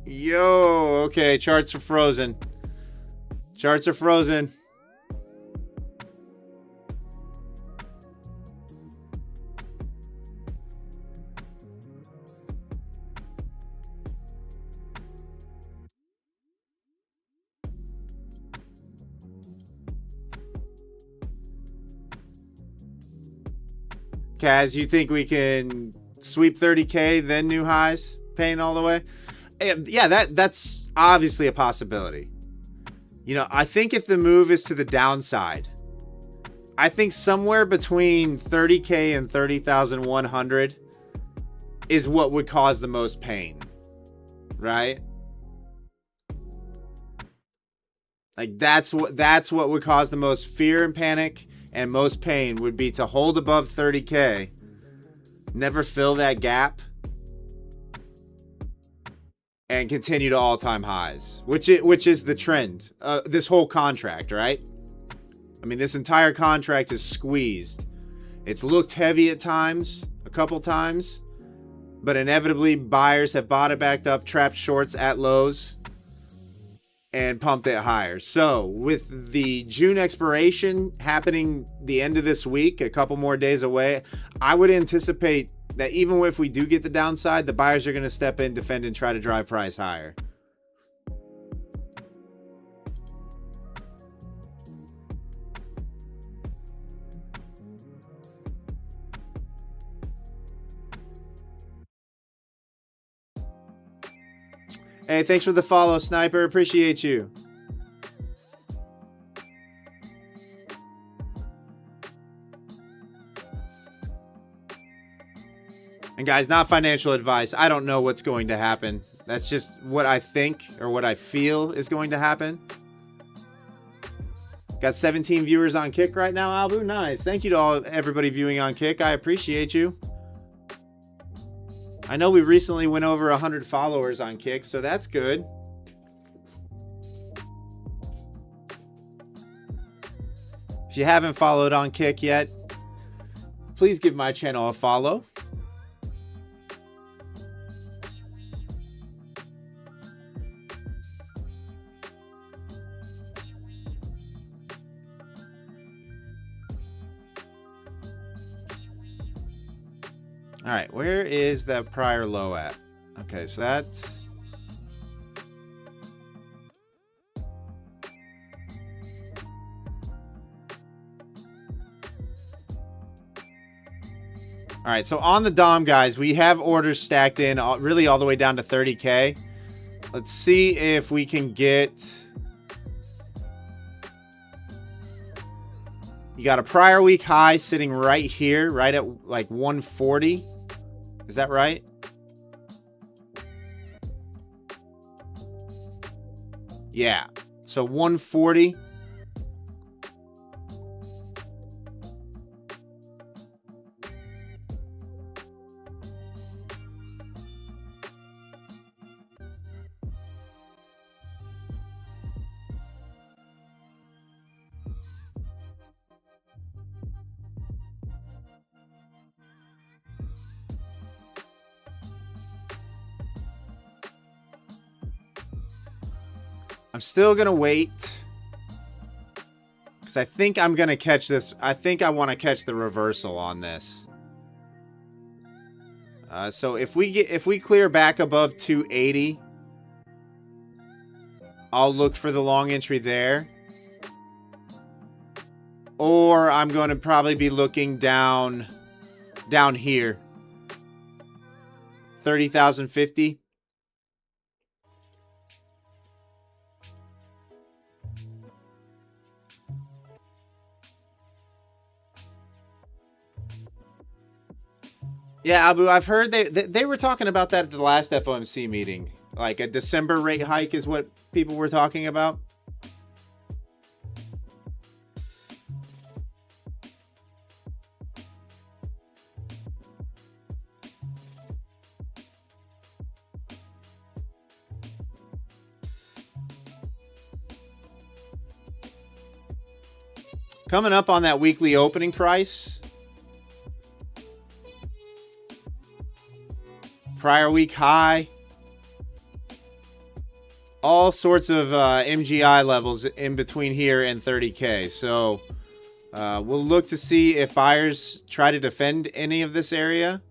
Yo, okay, charts are frozen. Charts are frozen. Kaz, you think we can sweep 30K, then new highs, paying all the way? Yeah, that's obviously a possibility. You know, I think if the move is to the downside, I think somewhere between 30K and 30,100 is what would cause the most pain, right? Like that's what would cause the most fear and panic and most pain would be to hold above 30K, never fill that gap, and continue to all-time highs, which is the trend. This whole contract, right? I mean, this entire contract is squeezed. It's looked heavy at times, a couple times, but inevitably buyers have bought it back up, trapped shorts at lows, and pumped it higher. So with the June expiration happening the end of this week, a couple more days away, I would anticipate that even if we do get the downside, the buyers are going to step in, defend, and try to drive price higher. Hey, thanks for the follow, Sniper. Appreciate you. And guys, not financial advice. I don't know what's going to happen. That's just what I think or what I feel is going to happen. Got 17 viewers on Kick right now, Albu. Nice. Thank you to everybody viewing on Kick. I appreciate you. I know we recently went over 100 followers on Kick, so that's good. If you haven't followed on Kick yet, please give my channel a follow. All right, where is that prior low at? Okay, so that's... All right, so on the DOM, guys, we have orders stacked in really all the way down to 30K. Let's see if we can get... You got a prior week high sitting right here, right at like 140. Is that right? Yeah. So 140. I'm still going to wait. Because I think I'm going to catch this. I think I want to catch the reversal on this. So if we clear back above 280, I'll look for the long entry there. Or I'm going to probably be looking down here. 30,050. Yeah, Abu, I've heard they were talking about that at the last FOMC meeting. Like a December rate hike is what people were talking about. Coming up on that weekly opening price. Prior week high. All sorts of MGI levels in between here and 30K. So we'll look to see if buyers try to defend any of this area.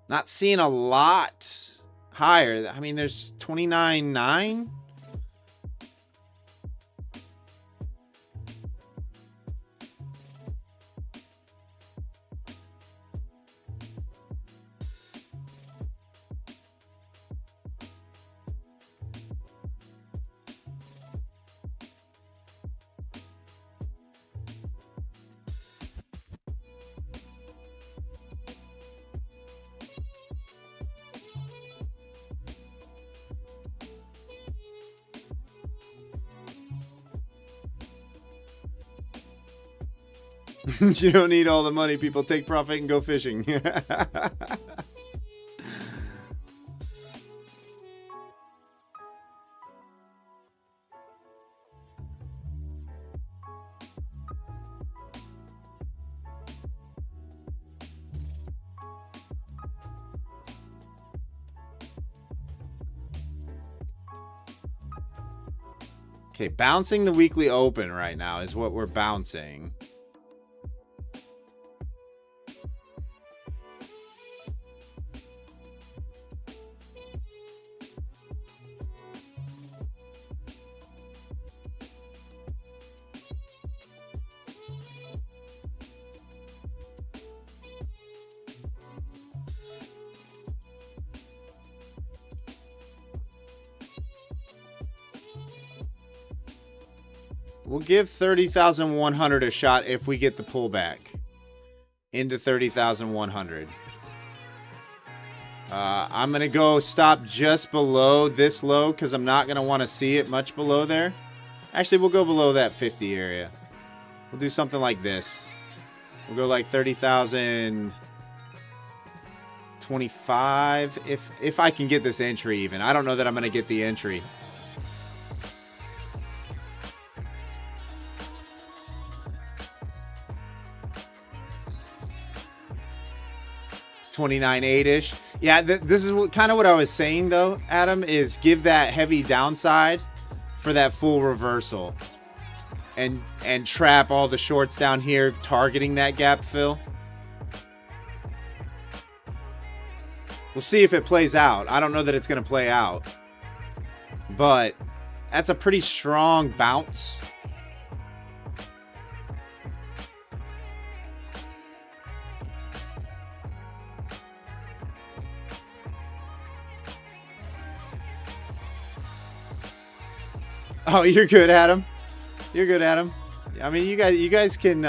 Not seeing a lot higher. I mean, there's 29.9. You don't need all the money. People take profit and go fishing. Okay, bouncing the weekly open right now is what we're bouncing. We'll give 30,100 a shot if we get the pullback into 30,100. I'm going to go stop just below this low because I'm not going to want to see it much below there. Actually, we'll go below that 50 area. We'll do something like this. We'll go like 30,025 if I can get this entry even. I don't know that I'm going to get the entry. $29.8-ish. Yeah, this is kind of what I was saying, though, Adam, is give that heavy downside for that full reversal. And trap all the shorts down here, targeting that gap fill. We'll see if it plays out. I don't know that it's going to play out. But that's a pretty strong bounce. Oh, you're good, Adam. You're good, Adam. I mean, you guys can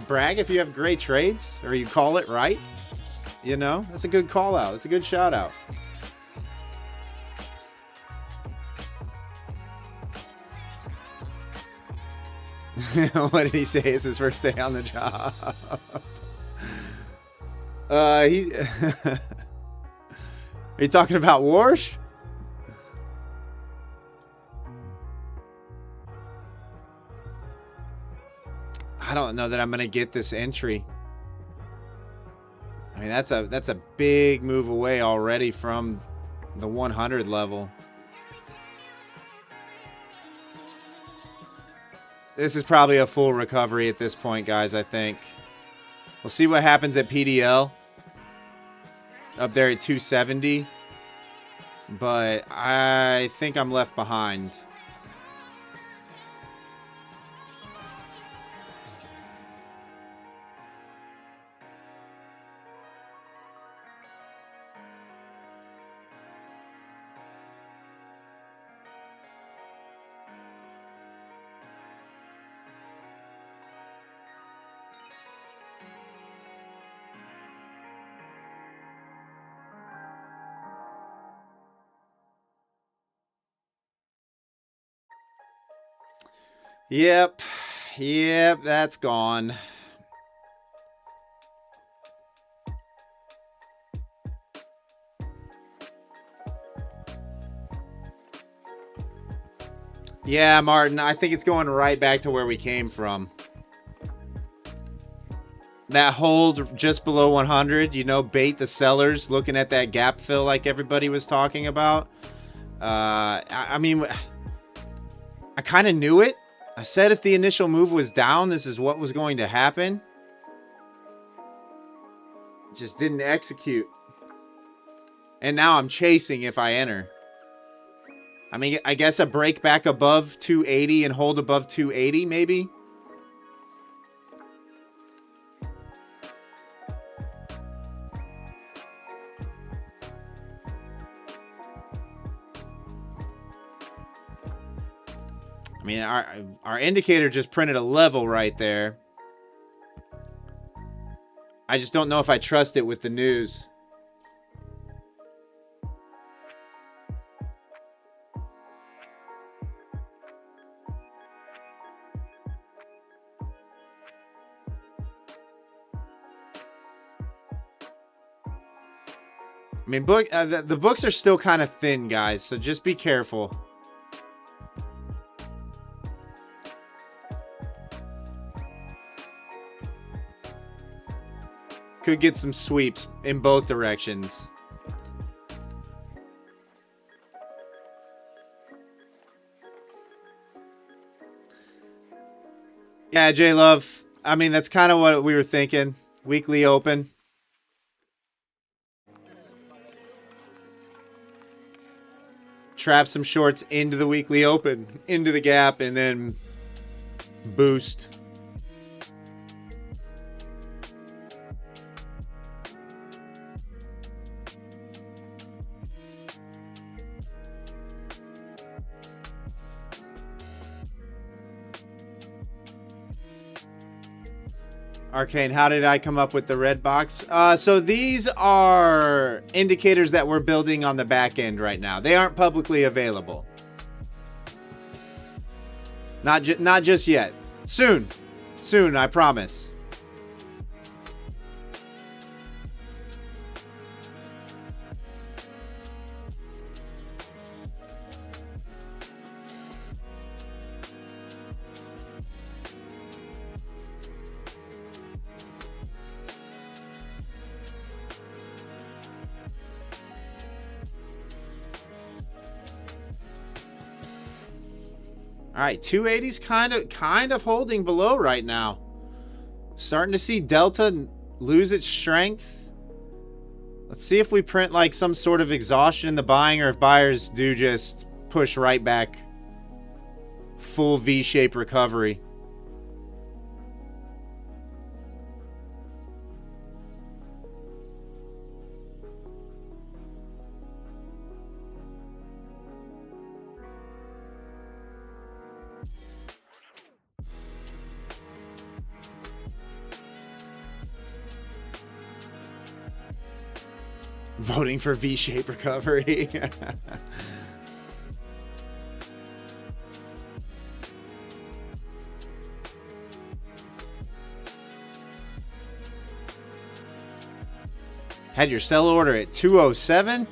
brag if you have great trades or you call it right. You know, that's a good call out. That's a good shout out. What did he say? It's his first day on the job. Are you talking about Warsh? I don't know that I'm going to get this entry. I mean, that's a big move away already from The 100 level. This is probably a full recovery at this point, guys, I think. We'll see what happens at PDL. Up there at 270. But I think I'm left behind. Yep. Yep, that's gone. Yeah, Martin, I think it's going right back to where we came from. That hold just below 100, you know, bait the sellers looking at that gap fill like everybody was talking about. I mean, I kind of knew it. I said if the initial move was down, this is what was going to happen. Just didn't execute. And now I'm chasing if I enter. I mean, I guess a break back above 280 and hold above 280, maybe. I mean, our indicator just printed a level right there. I just don't know if I trust it with the news. I mean, the books are still kind of thin, guys, so just be careful. Could get some sweeps in both directions. Yeah, J Love. I mean, that's kind of what we were thinking. Weekly open. Trap some shorts into the weekly open, into the gap, and then boost. Arcane, how did I come up with the red box? So these are indicators that we're building on the back end right now. They aren't publicly available. Not just yet. Soon. Soon, I promise. All right, 280's kind of holding below right now. Starting to see Delta lose its strength. Let's see if we print like some sort of exhaustion in the buying, or if buyers do just push right back. Full V-shaped recovery. Voting for V-shaped recovery. Had your sell order at 207.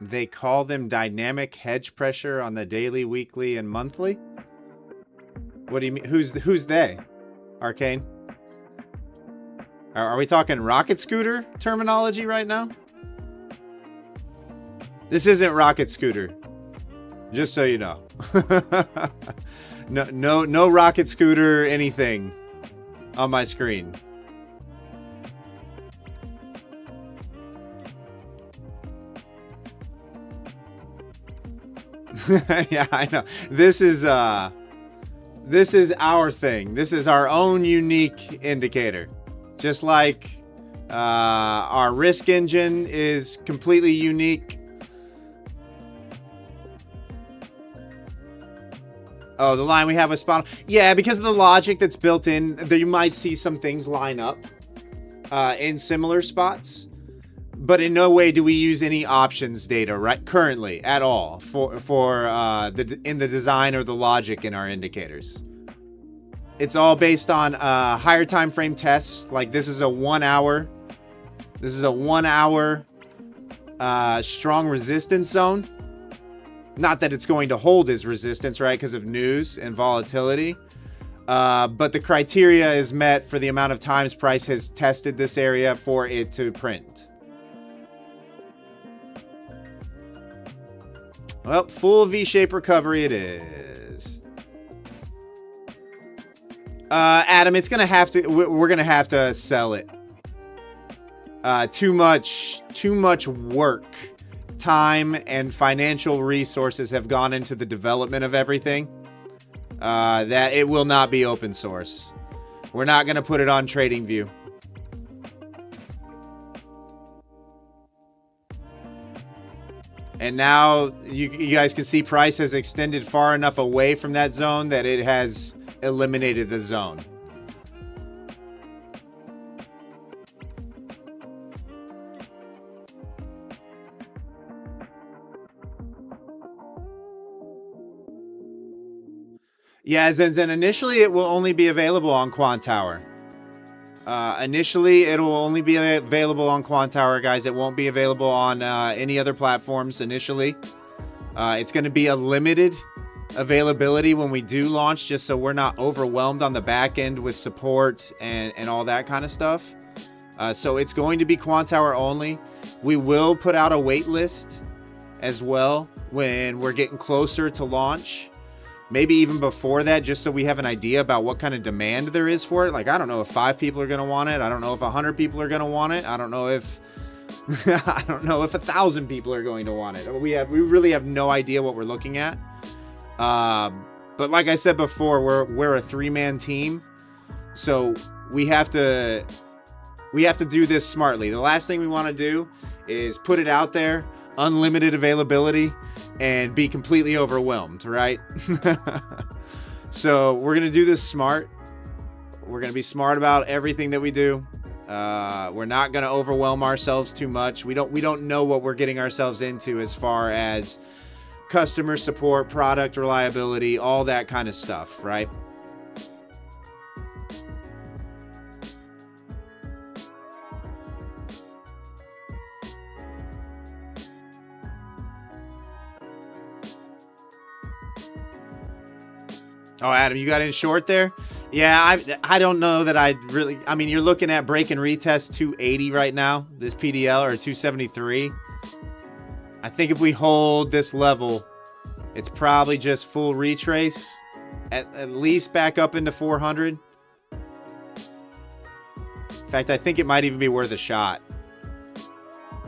They call them dynamic hedge pressure on the daily, weekly, and monthly. What do you mean? Who's they? Arcane? Are we talking rocket scooter terminology right now? This isn't rocket scooter. Just so you know. No rocket scooter anything on my screen. Yeah, I know. This is our thing. This is our own unique indicator. Just like our risk engine is completely unique. Oh, the line we have with spot. Yeah, because of the logic that's built in, there you might see some things line up in similar spots. But in no way do we use any options data right currently at all for in the design or the logic in our indicators. It's all based on higher time frame tests. Like this is a 1 hour. This is a 1 hour strong resistance zone. Not that it's going to hold as resistance, right? Because of news and volatility. But the criteria is met for the amount of times price has tested this area for it to print. Well, full V-shape recovery it is. Adam, it's gonna have to. We're gonna have to sell it. Too much work, time, and financial resources have gone into the development of everything. That it will not be open source. We're not gonna put it on TradingView. And now you guys can see price has extended far enough away from that zone that it has eliminated the zone. Yeah, Zen, initially it will only be available on Quant Tower. Initially, it will only be available on Quant Tower, guys. It won't be available on any other platforms initially. It's going to be a limited availability when we do launch, just so we're not overwhelmed on the back end with support and all that kind of stuff. So it's going to be Quant Tower only. We will put out a wait list as well when we're getting closer to launch. Maybe even before that, just so we have an idea about what kind of demand there is for it. Like, I don't know if 5 people are going to want it. I don't know if 100 people are going to want it. I don't know if I don't know if 1,000 people are going to want it. We really have no idea what we're looking at. But like I said before, we're a 3-man team, so we have to do this smartly. The last thing we want to do is put it out there, unlimited availability, and be completely overwhelmed, right? So we're going to do this smart. We're going to be smart about everything that we do. We're not going to overwhelm ourselves too much. We don't know what we're getting ourselves into as far as customer support, product reliability, all that kind of stuff, right? Oh, Adam, you got in short there? Yeah, I don't know that I really... I mean, you're looking at break and retest 280 right now, this PDL, or 273. I think if we hold this level, it's probably just full retrace, at least back up into 400. In fact, I think it might even be worth a shot.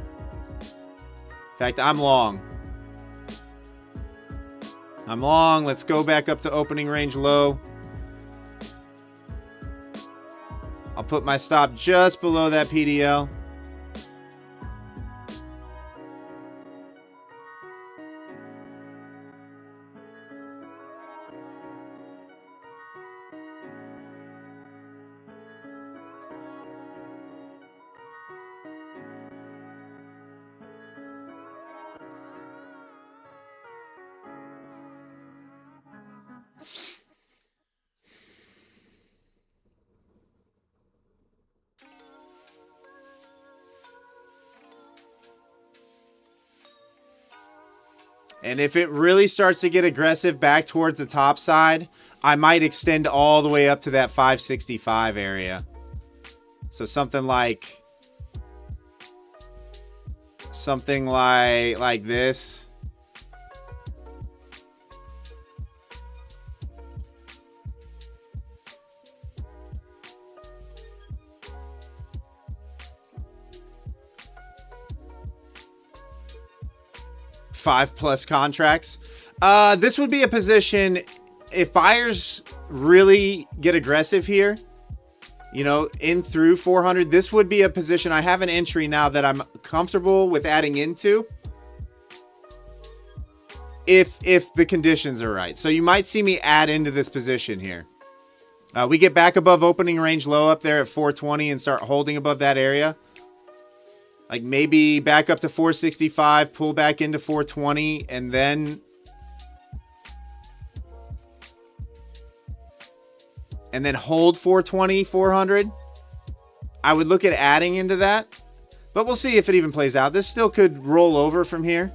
In fact, I'm long. I'm long. Let's go back up to opening range low. I'll put my stop just below that PDL. And if it really starts to get aggressive back towards the top side, I might extend all the way up to that 565 area. So something like this. +5 contracts. This would be a position if buyers really get aggressive here, you know, in through 400. This would be a position. I have an entry now that I'm comfortable with adding into if the conditions are right. So you might see me add into this position here. We get back above opening range low up there at 420 and start holding above that area. Like maybe back up to 465, pull back into 420, and then hold 420, 400. I would look at adding into that, but we'll see if it even plays out. This still could roll over from here.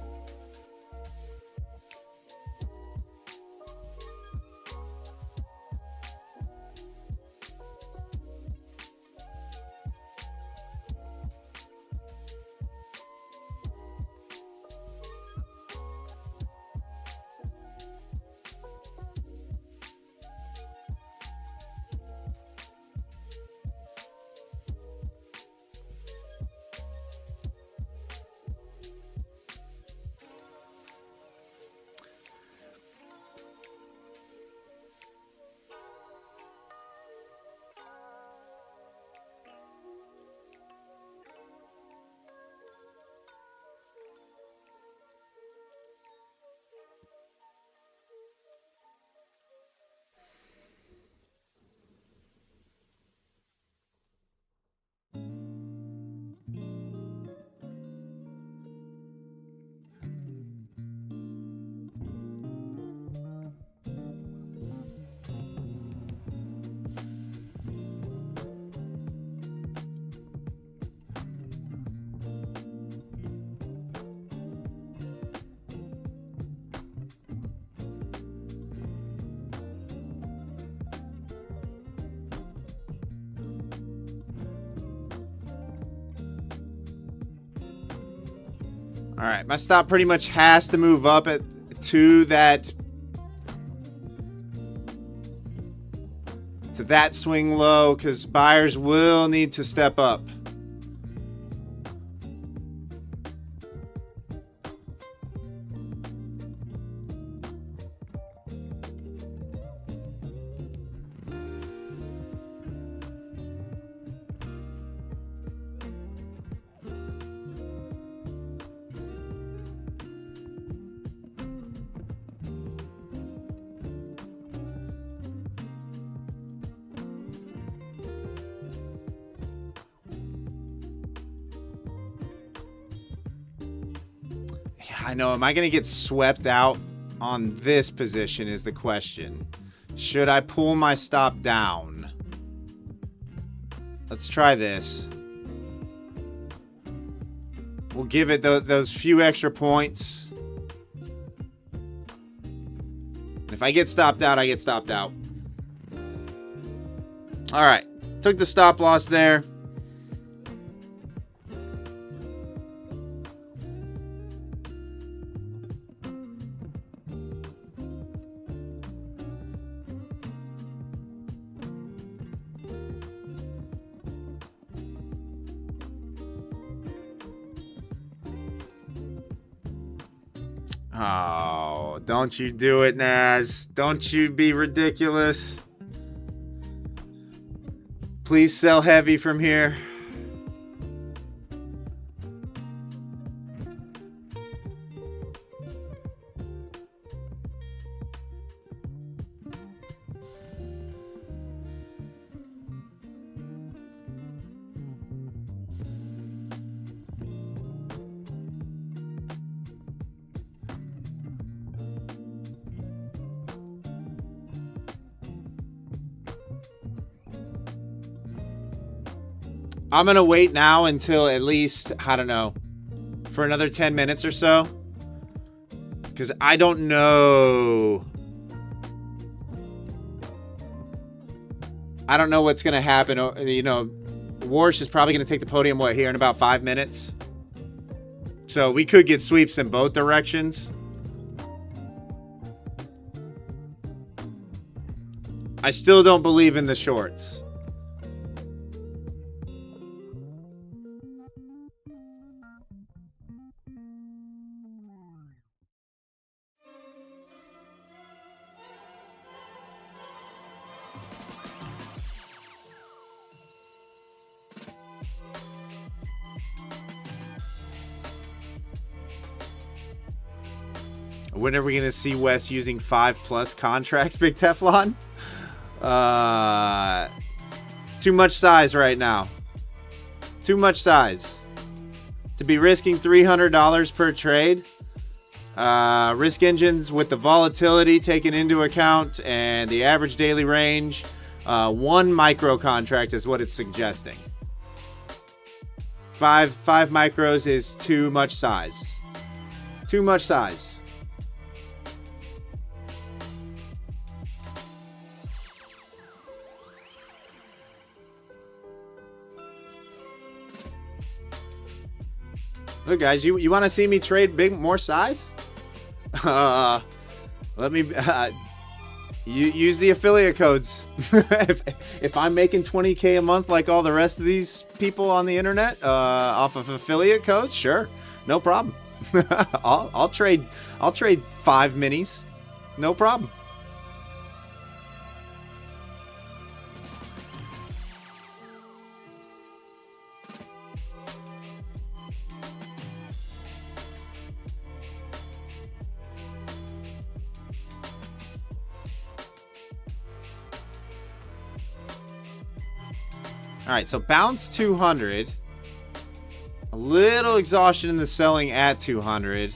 All right, my stop pretty much has to move up to that swing low because buyers will need to step up. I know. Am I going to get swept out on this position is the question. Should I pull my stop down? Let's try this. We'll give it those few extra points. And if I get stopped out, I get stopped out. All right. Took the stop loss there. Oh, don't you do it, Naz. Don't you be ridiculous. Please sell heavy from here. I'm going to wait now until at least, I don't know, for another 10 minutes or so. Because I don't know. I don't know what's going to happen. You know, Warsh is probably going to take the podium, what, here in about 5 minutes? So we could get sweeps in both directions. I still don't believe in the shorts. When are we going to see Wes using 5+ contracts, Big Teflon? Too much size right now. Too much size. To be risking $300 per trade. Risk engines with the volatility taken into account and the average daily range. 1 micro contract is what it's suggesting. 5 micros is too much size. Too much size. Look, guys, you want to see me trade more size? Let me use the affiliate codes. if I'm making 20K a month like all the rest of these people on the internet off of affiliate codes, sure, no problem. I'll trade 5 minis, no problem. All right, so bounce 200. A little exhaustion in the selling at 200.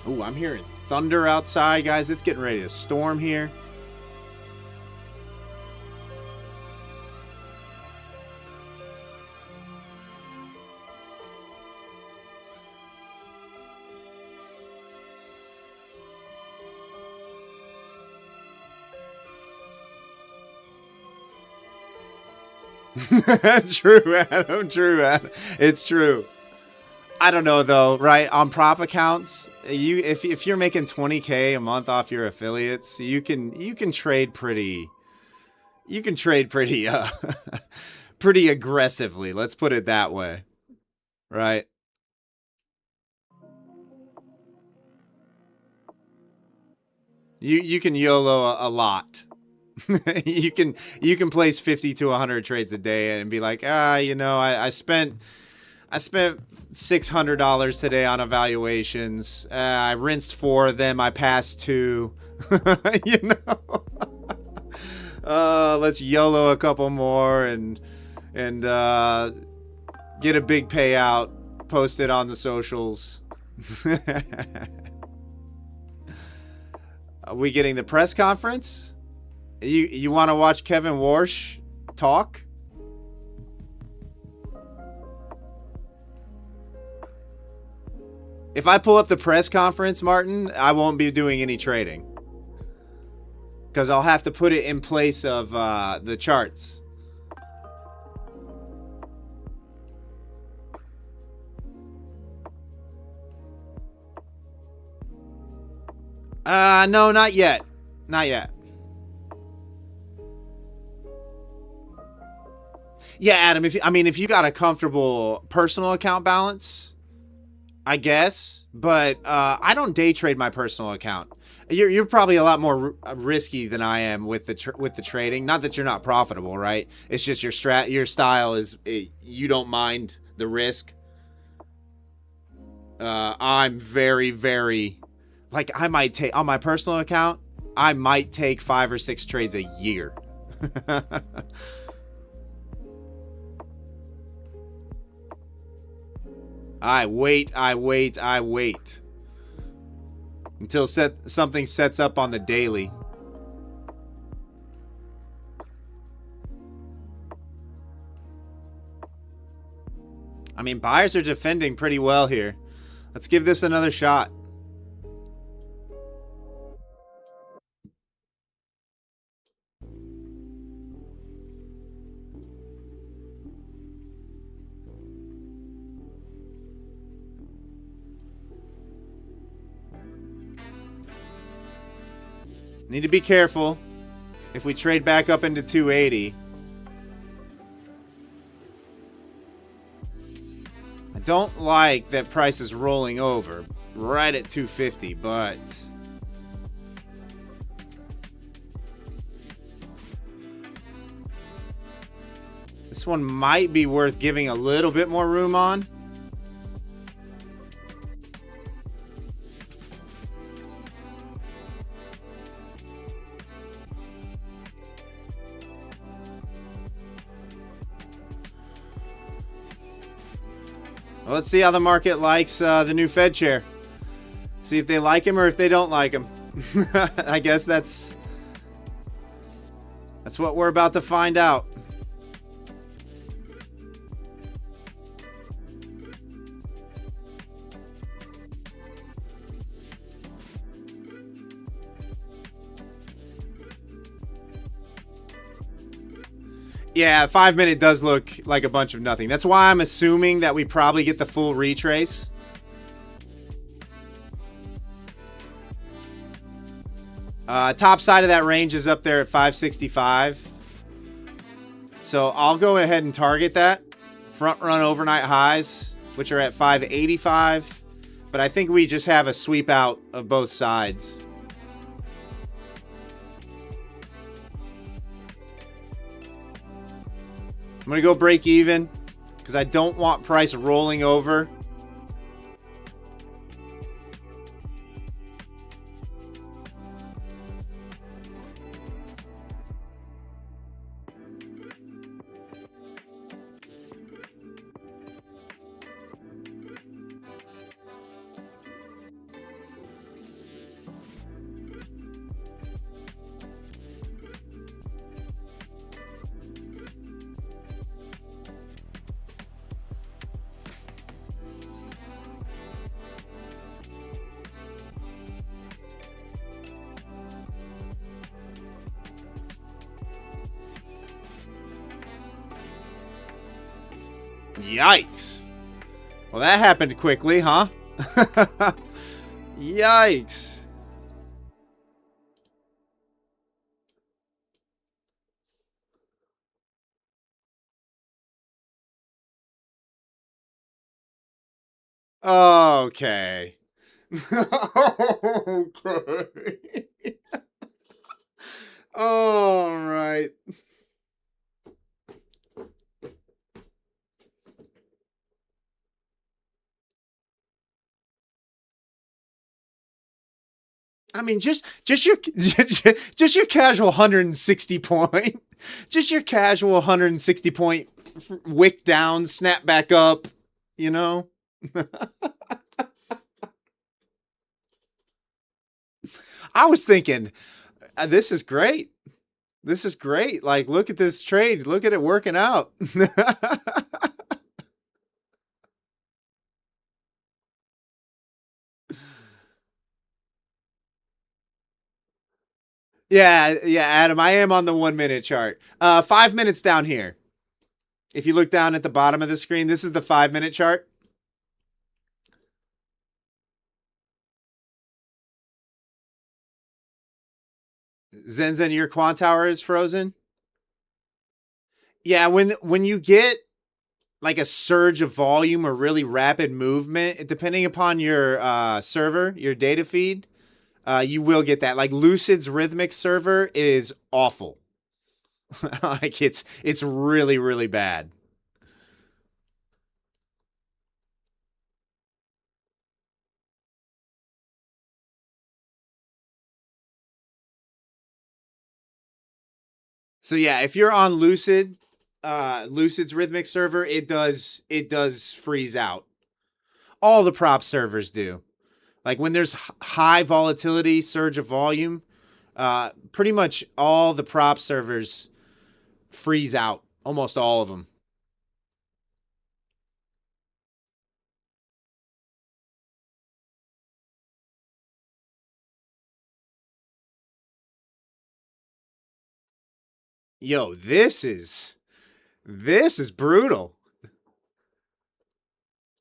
Ooh, I'm hearing thunder outside, guys. It's getting ready to storm here. True, Adam. True, Adam. It's true. I don't know though, right? On prop accounts, if you're making 20K a month off your affiliates, you can trade pretty pretty aggressively. Let's put it that way. Right? You can YOLO a lot. you can place 50 to 100 trades a day and be like, you know, I spent $600 today on evaluations. I rinsed 4 of them. I passed 2. You know, let's YOLO a couple more and get a big payout. Post it on the socials. Are we getting the press conference? You want to watch Kevin Warsh talk? If I pull up the press conference, Martin, I won't be doing any trading. Because I'll have to put it in place of the charts. No, not yet. Not yet. Yeah, Adam, if you got a comfortable personal account balance, I guess, But I don't day trade my personal account. You're probably a lot more risky than I am with the trading. Not that you're not profitable, right? It's just your style is you don't mind the risk. I'm very, very, like, I might take on my personal account. I might take 5 or 6 trades a year. I wait until something sets up on the daily. I mean, buyers are defending pretty well here. Let's give this another shot. Need to be careful if we trade back up into 280. I don't like that price is rolling over right at 250, but this one might be worth giving a little bit more room on. Well, let's see how the market likes the new Fed chair. See if they like him or if they don't like him. I guess that's what we're about to find out. Yeah, 5 minute does look like a bunch of nothing. That's why I'm assuming that we probably get the full retrace. Top side of that range is up there at 565. So I'll go ahead and target that. Front run overnight highs, which are at 585. But I think we just have a sweep out of both sides. I'm going to go break even because I don't want price rolling over. Yikes. Well, that happened quickly, huh? Yikes. Okay. Okay. All right. I mean, just your just your casual 160 point, just your casual 160 point wick down, snap back up, you know. I was thinking, this is great. This is great. Like, look at this trade. Look at it working out. Yeah, Adam, I am on the 1 minute chart. 5 minutes down here. If you look down at the bottom of the screen, this is the 5 minute chart. Zen, your quant tower is frozen. Yeah, when you get like a surge of volume or really rapid movement, depending upon your server, your data feed, you will get that. Like Lucid's Rhythmic server is awful. Like it's really really bad. So yeah, if you're on Lucid's Rhythmic server, it does freeze out. All the prop servers do. Like when there's high volatility, surge of volume, pretty much all the prop servers freeze out. Almost all of them. Yo, this is brutal.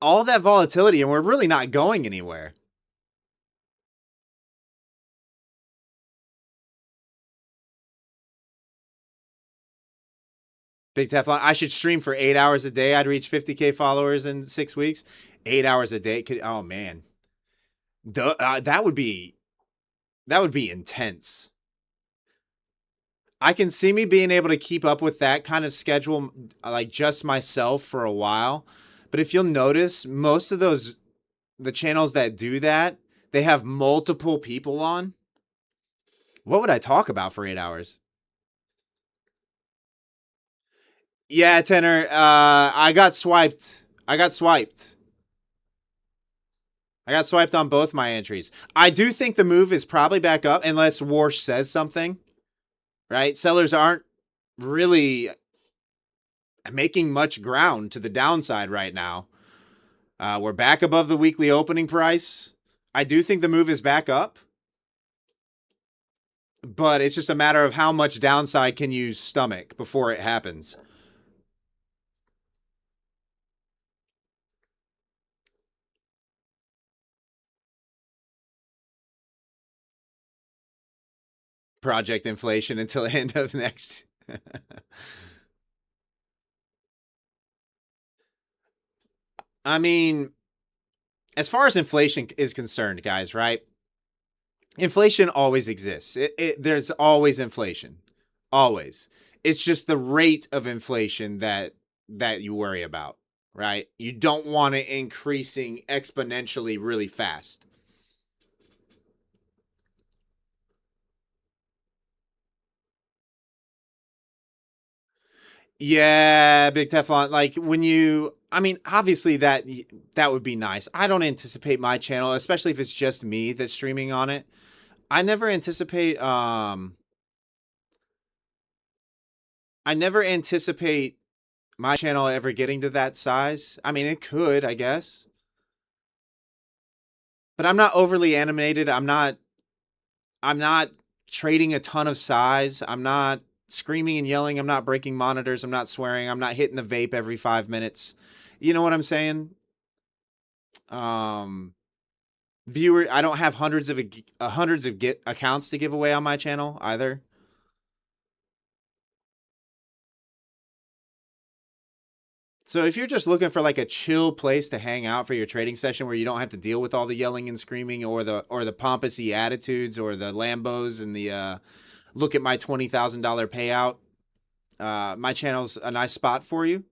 All that volatility, and we're really not going anywhere. Big Teflon. I should stream for 8 hours a day. I'd reach 50K followers in 6 weeks. 8 hours a day could. Oh man, that would be intense. I can see me being able to keep up with that kind of schedule, like just myself for a while. But if you'll notice, most of the channels that do that, they have multiple people on. What would I talk about for 8 hours? Yeah, Tenor. I got swiped. I got swiped. I got swiped on both my entries. I do think the move is probably back up unless Warsh says something, right? Sellers aren't really making much ground to the downside right now. We're back above the weekly opening price. I do think the move is back up, but it's just a matter of how much downside can you stomach before it happens. Project inflation until end of next. I mean, as far as inflation is concerned, guys, right? Inflation always exists. There's always inflation, always. It's just the rate of inflation that you worry about, right? You don't want it increasing exponentially really fast. Yeah, Big Teflon. Like when you, I mean, obviously that would be nice. I don't anticipate my channel, especially if it's just me that's streaming on it. I never anticipate I never anticipate my channel ever getting to that size. I mean, it could, I guess. But I'm not overly animated. I'm not trading a ton of size. I'm not screaming and yelling. I'm not breaking monitors. I'm not swearing. I'm not hitting the vape every 5 minutes. You know what I'm saying? Um, viewer, I don't have hundreds of accounts to give away on my channel either. So if you're just looking for like a chill place to hang out for your trading session where you don't have to deal with all the yelling and screaming or the pompousy attitudes or the Lambos and the look at my $20,000 payout, my channel's a nice spot for you.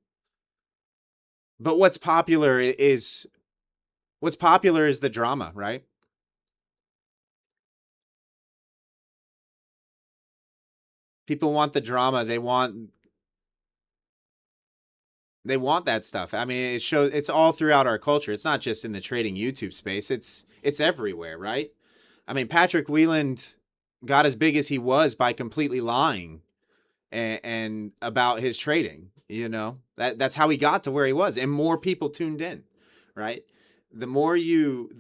But what's popular is the drama, right? People want the drama. They want that stuff. I mean, it's all throughout our culture. It's not just in the trading YouTube space. It's everywhere, right? I mean, Patrick Wieland got as big as he was by completely lying and about his trading. That's how he got to where he was, and more people tuned in, right? The more you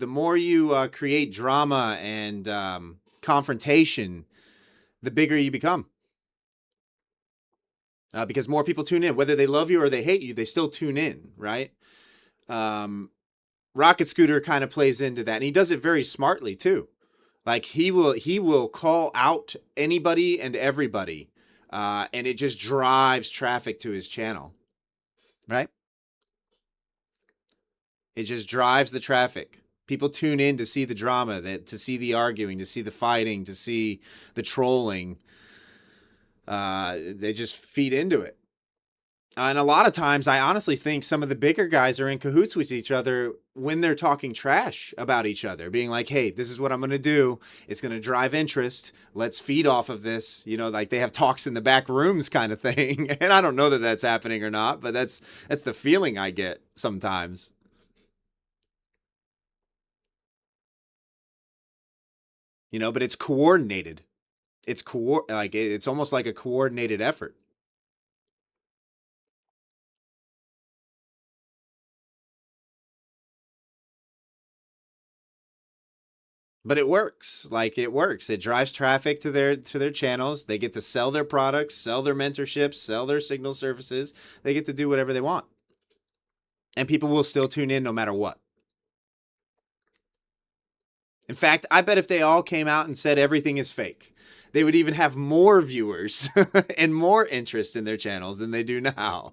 create drama and confrontation, the bigger you become. Because more people tune in, whether they love you or they hate you, they still tune in, right? Um, Rocket Scooter kind of plays into that, and he does it very smartly too. Like he will call out anybody and everybody, and it just drives traffic to his channel, right? It just drives the traffic. People tune in to see the drama, to see the arguing, to see the fighting, to see the trolling. They just feed into it. And a lot of times, I honestly think some of the bigger guys are in cahoots with each other when they're talking trash about each other, being like, hey, this is what I'm going to do. It's going to drive interest. Let's feed off of this. You know, like they have talks in the back rooms kind of thing. And I don't know that that's happening or not, but that's the feeling I get sometimes. You know, but it's coordinated. It's almost like a coordinated effort. But it works. Like it works. It drives traffic to their channels. They get to sell their products, sell their mentorships, sell their signal services. They get to do whatever they want. And people will still tune in no matter what. In fact, I bet if they all came out and said everything is fake, they would even have more viewers and more interest in their channels than they do now.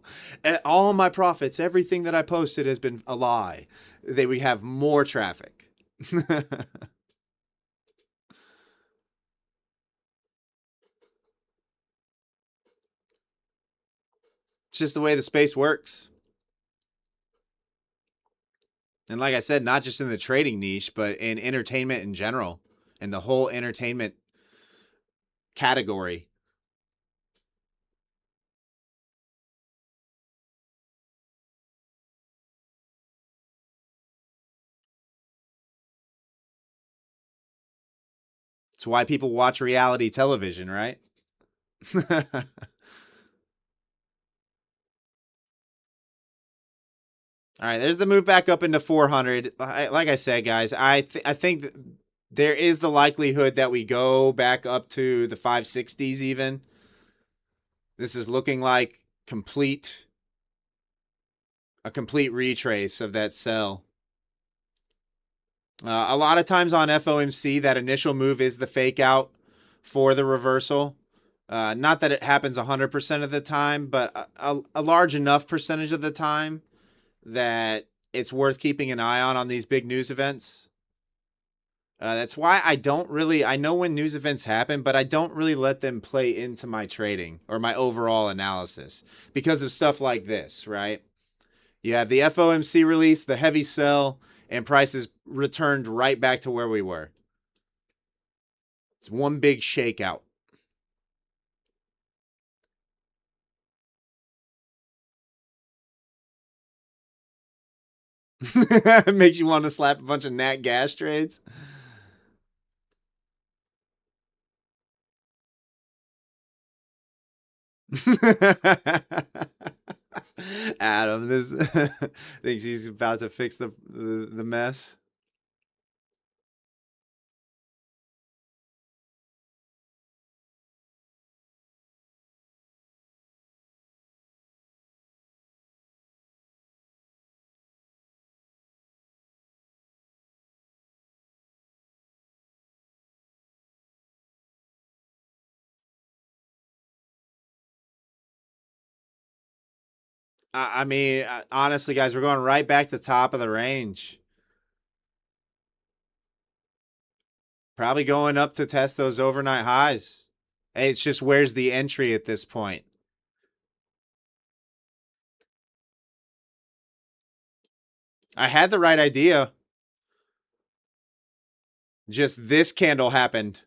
All my profits, everything that I posted has been a lie. They would have more traffic. It's just the way the space works. And like I said, not just in the trading niche, but in entertainment in general, and the whole entertainment category. It's why people watch reality television, right? All right, there's the move back up into 400. Like I said, guys, I think there is the likelihood that we go back up to the 560s even. This is looking like a complete retrace of that sell. A lot of times on FOMC, that initial move is the fake out for the reversal. Not that it happens 100% of the time, but a large enough percentage of the time that it's worth keeping an eye on these big news events. That's why I know when news events happen, but I don't really let them play into my trading or my overall analysis because of stuff like this, right? You have the FOMC release, the heavy sell, and prices returned right back to where we were. It's one big shakeout. It makes you want to slap a bunch of nat gas trades. Adam, this thinks he's about to fix the mess. I mean, honestly, guys, we're going right back to the top of the range. Probably going up to test those overnight highs. Hey, it's just where's the entry at this point? I had the right idea. Just this candle happened.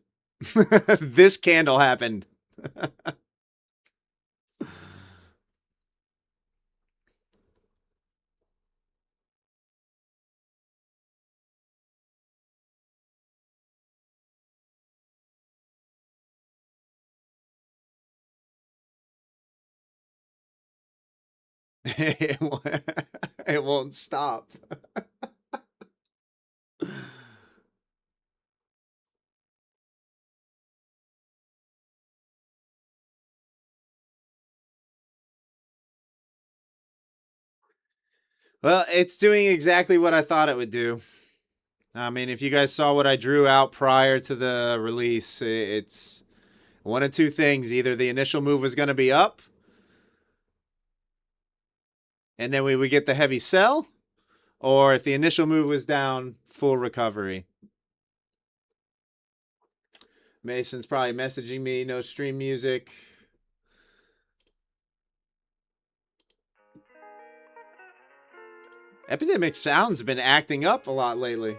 This candle happened. it won't stop. Well, it's doing exactly what I thought it would do. I mean, if you guys saw what I drew out prior to the release, it's one of two things. Either the initial move was going to be up, and then we would get the heavy sell, Or if the initial move was down, full recovery. Mason's probably messaging me, no stream music. Epidemic Sounds have been acting up a lot lately.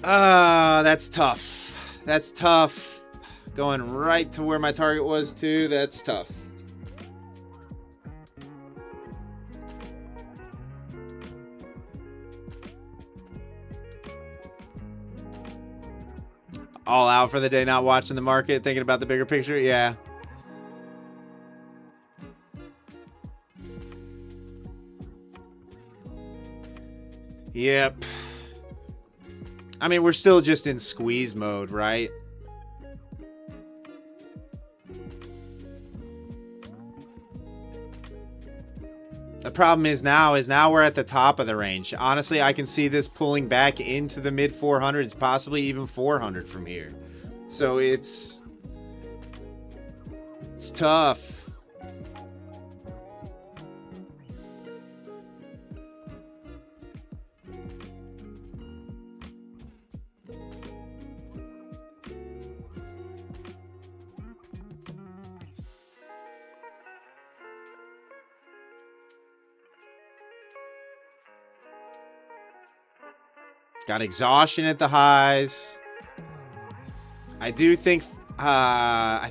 That's tough. That's tough. Going right to where my target was too. That's tough. All out for the day, not watching the market, thinking about the bigger picture. Yeah. Yep. I mean, we're still just in squeeze mode, right? The problem is now we're at the top of the range. Honestly, I can see this pulling back into the mid 400s, possibly even 400 from here. So it's tough. Got exhaustion at the highs. I do think, I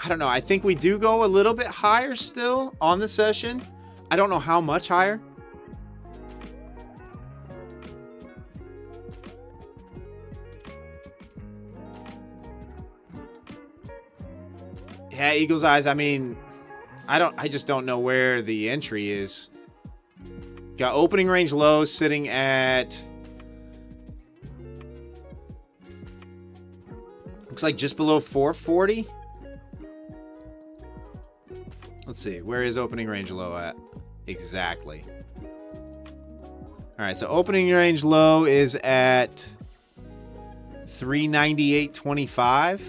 don't know. I think we do go a little bit higher still on the session. I don't know how much higher. Yeah, Eagle's Eyes. I mean, I just don't know where the entry is. Got opening range low sitting at, looks like just below 440. Let's see, where is opening range low at? Exactly. All right, so opening range low is at 398.25.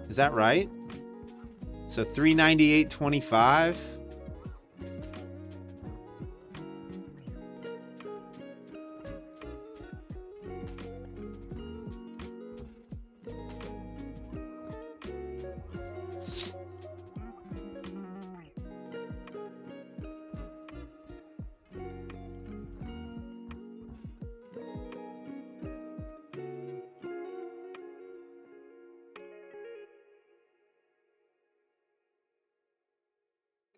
Is that right? So 398.25.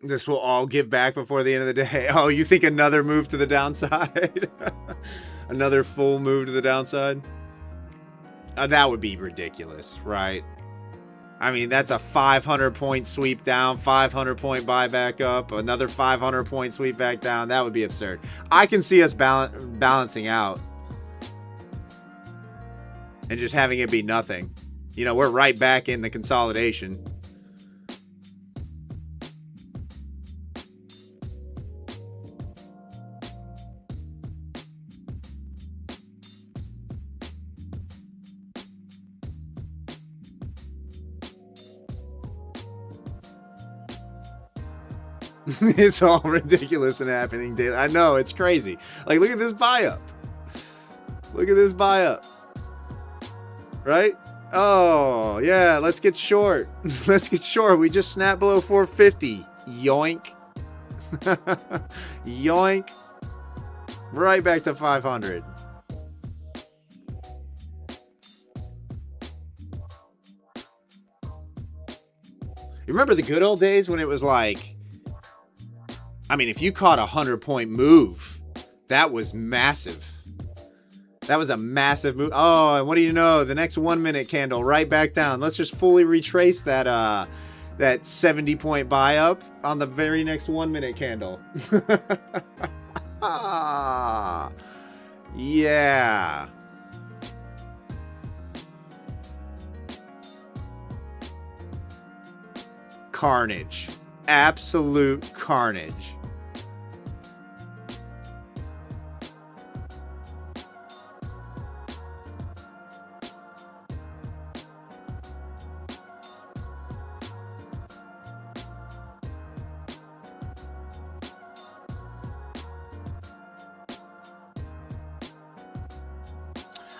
This will all give back before the end of the day. Oh, you think another move to the downside? Another full move to the downside? That would be ridiculous, right? I mean, that's a 500-point sweep down, 500-point buy back up, another 500-point sweep back down. That would be absurd. I can see us balancing out and just having it be nothing. You know, we're right back in the consolidation. It's all ridiculous and happening daily. I know, it's crazy. Like, look at this buy up. Look at this buy up. Right? Oh, yeah, let's get short. Let's get short. We just snapped below 450. Yoink. Yoink. Right back to 500. You remember the good old days when it was like, I mean, if you caught a 100-point move, that was massive. That was a massive move. Oh, and what do you know? The next 1 minute candle right back down. Let's just fully retrace that that 70-point buy up on the very next 1 minute candle. Yeah. Carnage. Absolute carnage.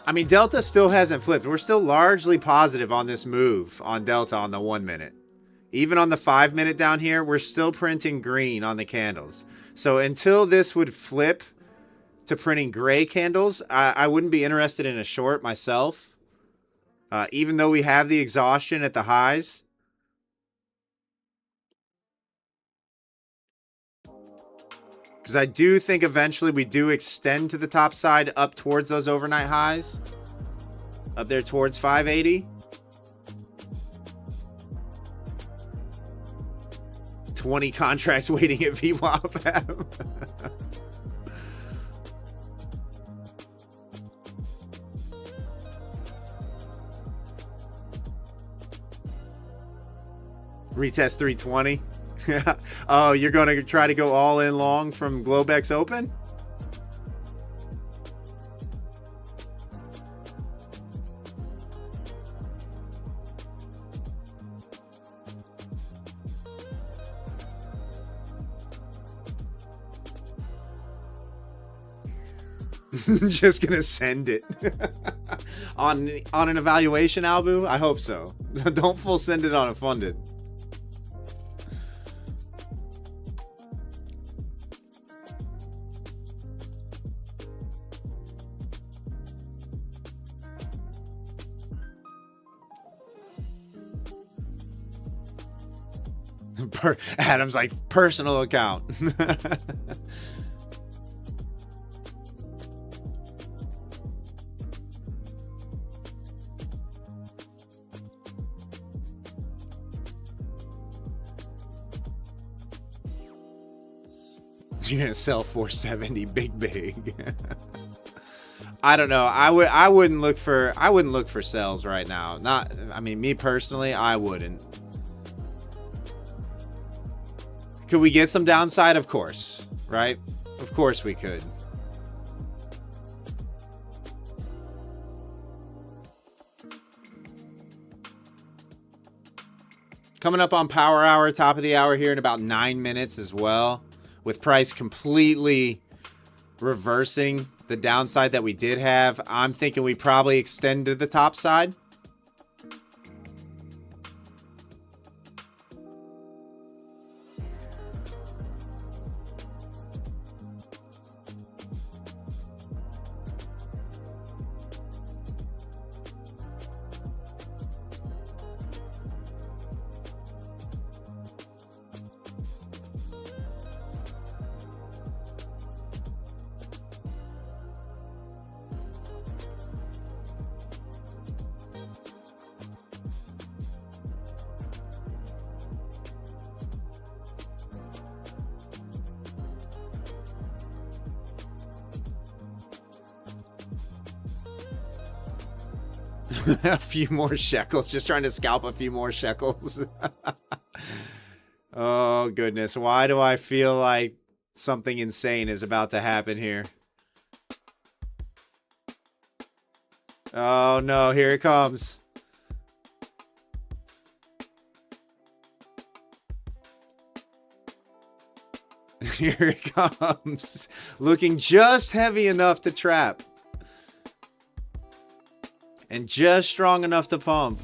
I mean, Delta still hasn't flipped. We're still largely positive on this move on Delta on the 1 minute. Even on the 5 minute down here, we're still printing green on the candles. So until this would flip to printing gray candles, I wouldn't be interested in a short myself. Even though we have the exhaustion at the highs. Because I do think eventually we do extend to the top side up towards those overnight highs. Up there towards 580. 20 contracts waiting at VWAP. Retest 320. Oh, you're going to try to go all in long from Globex Open? Just gonna send it on an evaluation, Albu. I hope so. Don't full send it on a funded. Adam's like personal account. You're gonna sell 470 big. I don't know. I wouldn't look for sales right now. Not, I mean, me personally, I wouldn't. Could we get some downside? Of course, right? Of course we could. Coming up on Power Hour, top of the hour here in about 9 minutes as well. With price completely reversing the downside that we did have, I'm thinking we probably extend to the top side. A few more shekels. Just trying to scalp a few more shekels. Oh, goodness. Why do I feel like something insane is about to happen here? Oh, no. Here it comes. Here it comes. Looking just heavy enough to trap. And just strong enough to pump.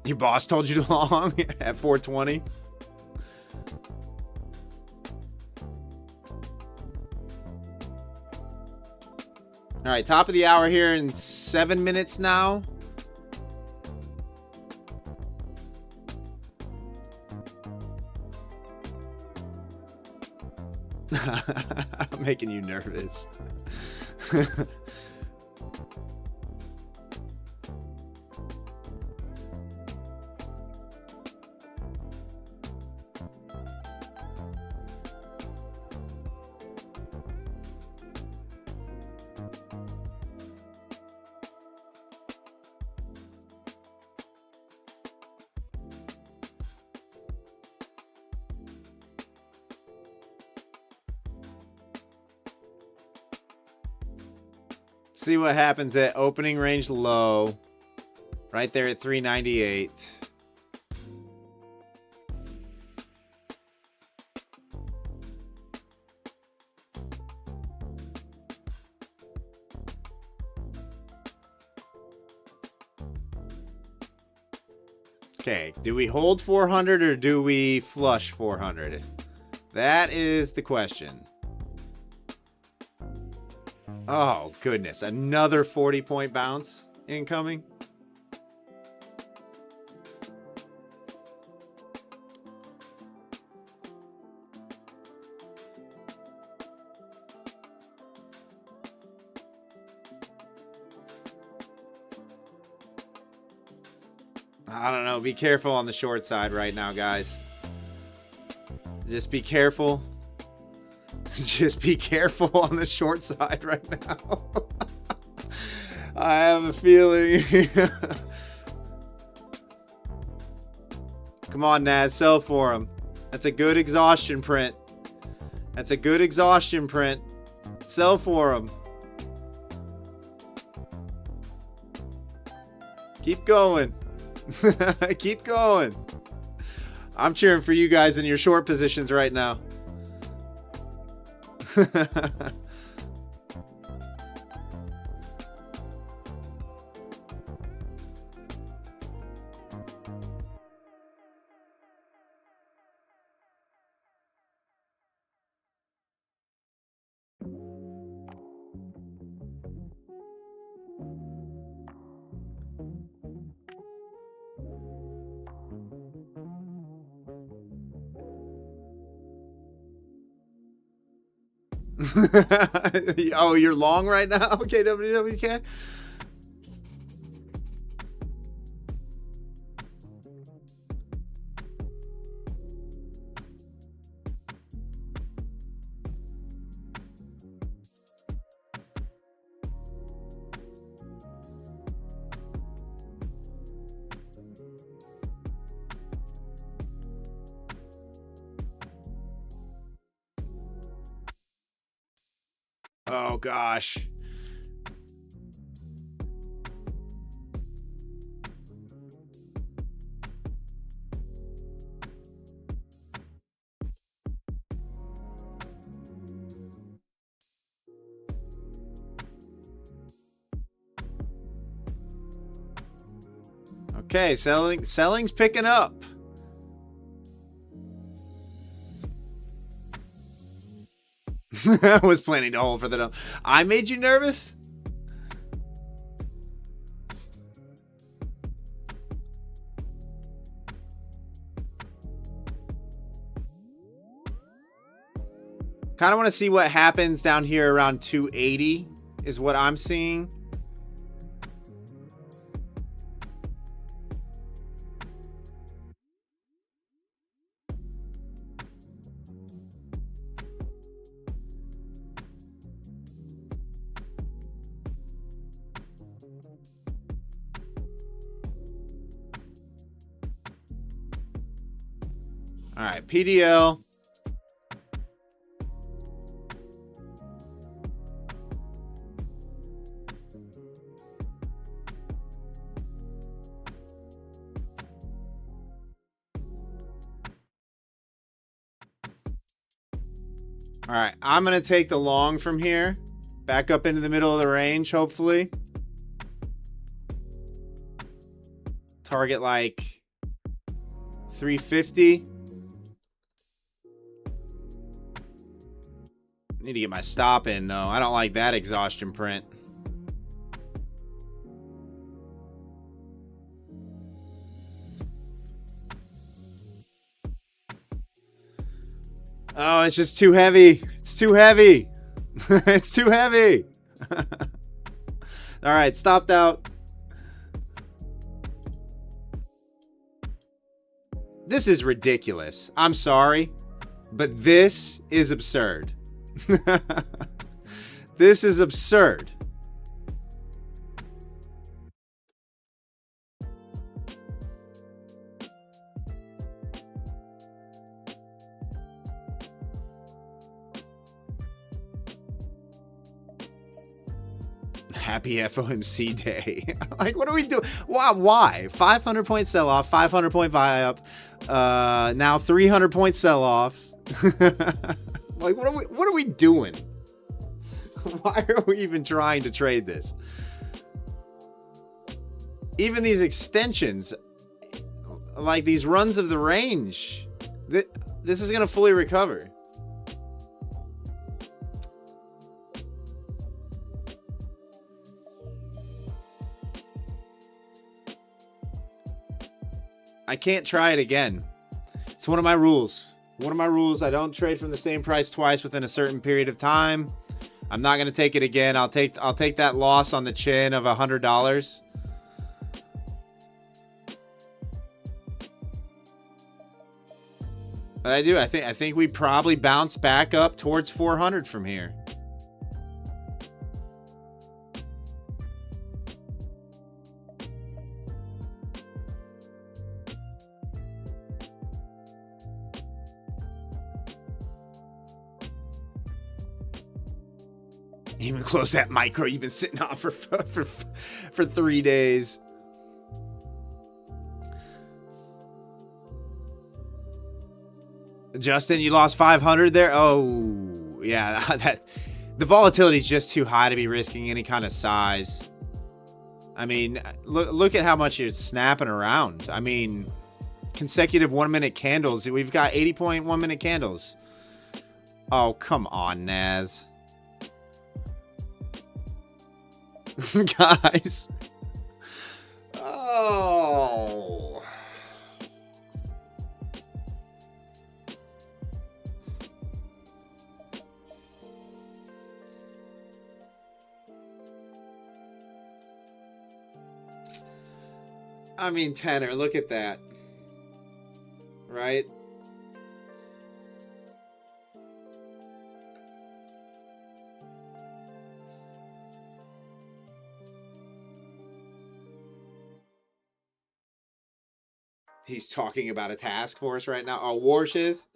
Your boss told you to long at 420. All right, top of the hour here in 7 minutes now. I'm making you nervous. See what happens at opening range low. Right there at 398. Okay, do we hold 400 or do we flush 400? That is the question. Oh, goodness. Another 40-point bounce incoming. I don't know. Be careful on the short side right now, guys. Just be careful. Just be careful on the short side right now. I have a feeling. Come on, Naz. Sell for him. That's a good exhaustion print. That's a good exhaustion print. Sell for him. Keep going. Keep going. I'm cheering for you guys in your short positions right now. Oh, you're long right now? Okay, WWK. Oh, gosh. Okay, selling's picking up. I was planning to hold for the dump. I made you nervous? Kind of want to see what happens down here around 280 is what I'm seeing. All right, PDL. All right, I'm going to take the long from here. Back up into the middle of the range, hopefully. Target like 350. Need to get my stop in, though. I don't like that exhaustion print. Oh, it's just too heavy. It's too heavy. It's too heavy. All right, stopped out. This is ridiculous. I'm sorry, but this is absurd. This is absurd. Happy FOMC day. Like, what are we doing? Why? 500 point sell off, 500 point buy up, now 300 point sell off. Like, what are we doing? Why are we even trying to trade this? Even these extensions, like these runs of the range, this is going to fully recover. I can't try it again. It's one of my rules. One of my rules, I don't trade from the same price twice within a certain period of time. I'm not going to take it again. I'll take that loss on the chin of $100. But I think we probably bounce back up towards 400 from here. Even close that micro you've been sitting on for 3 days. Justin, you lost 500 there. Oh, yeah, the volatility is just too high to be risking any kind of size. I mean, look at how much it's snapping around. I mean, consecutive 1 minute candles. We've got 80.1 minute candles. Oh, come on, Naz. Guys. Oh. I mean, Tanner, look at that. Right? He's talking about a task force right now. Oh, Warshiz.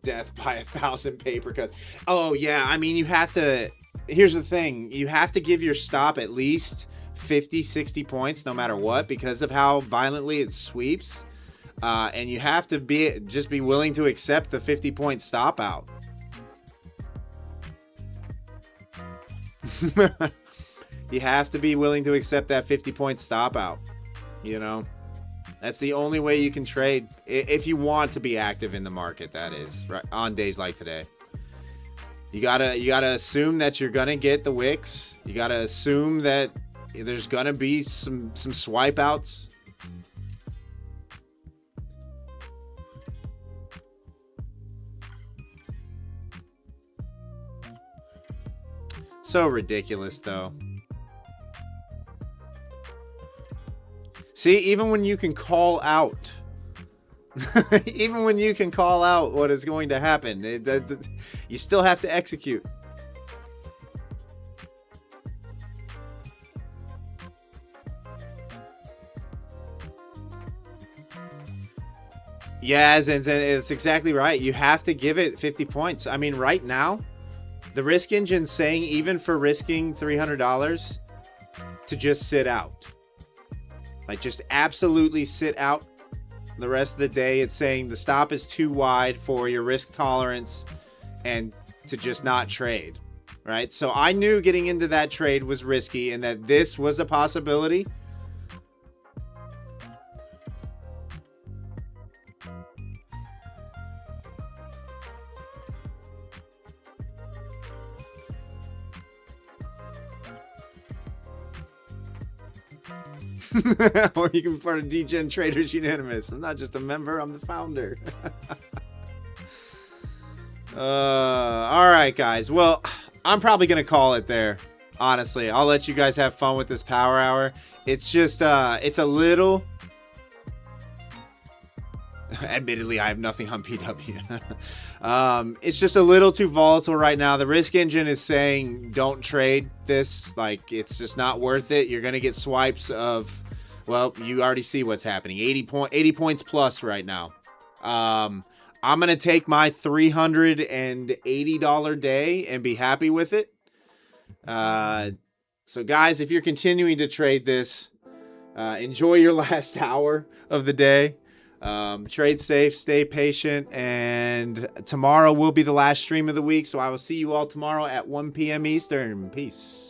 Death by 1,000 paper cuts. Oh, yeah. I mean, you have to... Here's the thing. You have to give your stop at least 50, 60 points no matter what because of how violently it sweeps. And you have to just be willing to accept the 50-point stop out. You have to be willing to accept that 50-point stop out. You know, that's the only way you can trade if you want to be active in the market. That is right on days like today. You gotta assume that you're gonna get the wicks. You gotta assume that there's gonna be some swipe outs. So ridiculous, though. See, even when you can call out, even when you can call out what is going to happen, you still have to execute. Yeah, and it's exactly right. You have to give it 50 points. I mean, right now, the risk engine's saying even for risking $300 to just sit out. Like, just absolutely sit out the rest of the day. It's saying the stop is too wide for your risk tolerance and to just not trade, right? So I knew getting into that trade was risky and that this was a possibility. Or you can be part of DGen Traders Unanimous. I'm not just a member, I'm the founder. All right, guys. Well, I'm probably going to call it there. Honestly, I'll let you guys have fun with this power hour. It's just, it's a little... Admittedly, I have nothing on PW. It's just a little too volatile right now. The risk engine is saying don't trade this. Like, it's just not worth it. You're going to get swipes of, well, you already see what's happening. 80 points plus right now. I'm going to take my $380 day and be happy with it. So, guys, if you're continuing to trade this, enjoy your last hour of the day. Trade safe, stay patient, and tomorrow will be the last stream of the week. So I will see you all tomorrow at 1 p.m. Eastern. Peace.